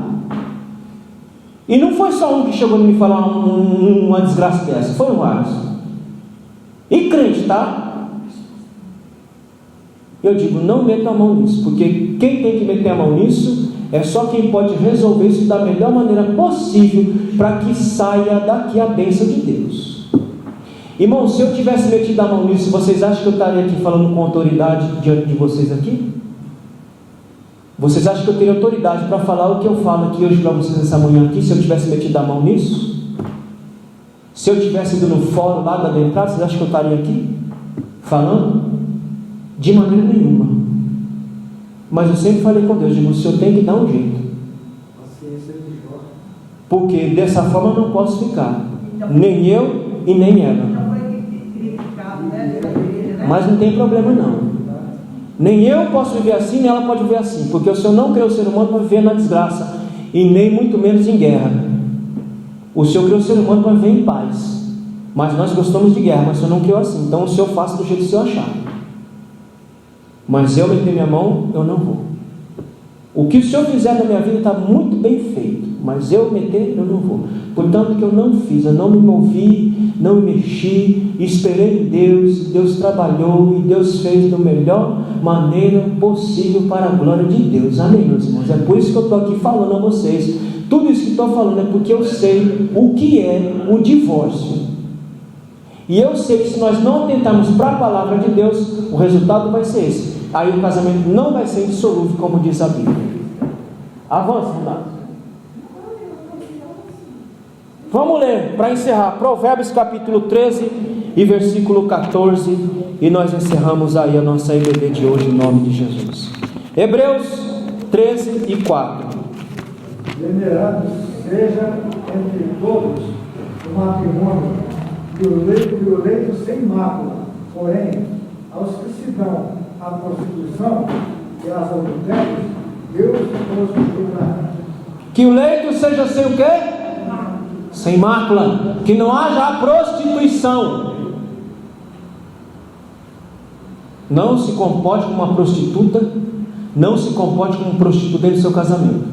E não foi só um que chegou a me falar uma desgraça dessa, foram vários. E crente, tá? Eu digo, não meta a mão nisso, porque quem tem que meter a mão nisso é só quem pode resolver isso da melhor maneira possível para que saia daqui a bênção de Deus. Irmão, se eu tivesse metido a mão nisso, vocês acham que eu estaria aqui falando com autoridade diante de vocês aqui? Vocês acham que eu teria autoridade para falar o que eu falo aqui hoje para vocês essa manhã aqui, se eu tivesse metido a mão nisso? Se eu tivesse ido no fórum lá da entrada, vocês acham que eu estaria aqui falando? De maneira nenhuma. Mas eu sempre falei com Deus, digo, o Senhor tem que dar um jeito, porque dessa forma eu não posso ficar, nem eu e nem ela. Mas não tem problema não. Nem eu posso viver assim, nem ela pode viver assim, porque o Senhor não criou o ser humano para viver na desgraça, e nem muito menos em guerra. O Senhor criou o ser humano para viver em paz, mas nós gostamos de guerra, mas o Senhor não criou assim. Então o Senhor faça do jeito que o Senhor achar. Mas eu meter minha mão, eu não vou. O que o Senhor fizer na minha vida está muito bem feito, mas eu meter, eu não vou. Portanto, que eu não fiz, eu não me movi, não me mexi, esperei em Deus, Deus trabalhou e Deus fez da melhor maneira possível para a glória de Deus. Amém, meus irmãos? É por isso que eu estou aqui falando a vocês. Tudo isso que estou falando é porque eu sei o que é o divórcio. E eu sei que se nós não atentarmos para a palavra de Deus, o resultado vai ser esse. Aí o casamento não vai ser indissolúvel, como diz a Bíblia. Avance, Renato. Vamos ler, para encerrar, Provérbios capítulo 13 e versículo 14, e nós encerramos aí a nossa EBD de hoje, em nome de Jesus. Hebreus 13 e 4. Venerado seja entre todos o matrimônio e o leito sem mácula, porém, aos que se dão à prostituição e às adultérios, Deus os julgará. Que o leito seja sem o quê? Sem mácula, que não haja a prostituição. Não se comporte como uma prostituta, não se comporte como um prostituto dentro do seu casamento.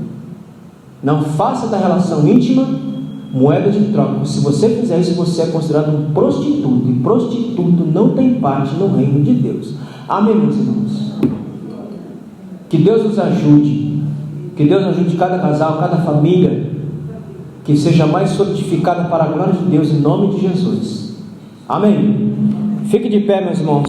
Não faça da relação íntima moeda de troca. Se você fizer isso, você é considerado um prostituto, e prostituto não tem parte no reino de Deus. Amém, meus irmãos? Que Deus nos ajude, que Deus ajude cada casal, cada família, que seja mais solidificada para a glória de Deus, em nome de Jesus. Amém? Fique de pé, meus irmãos.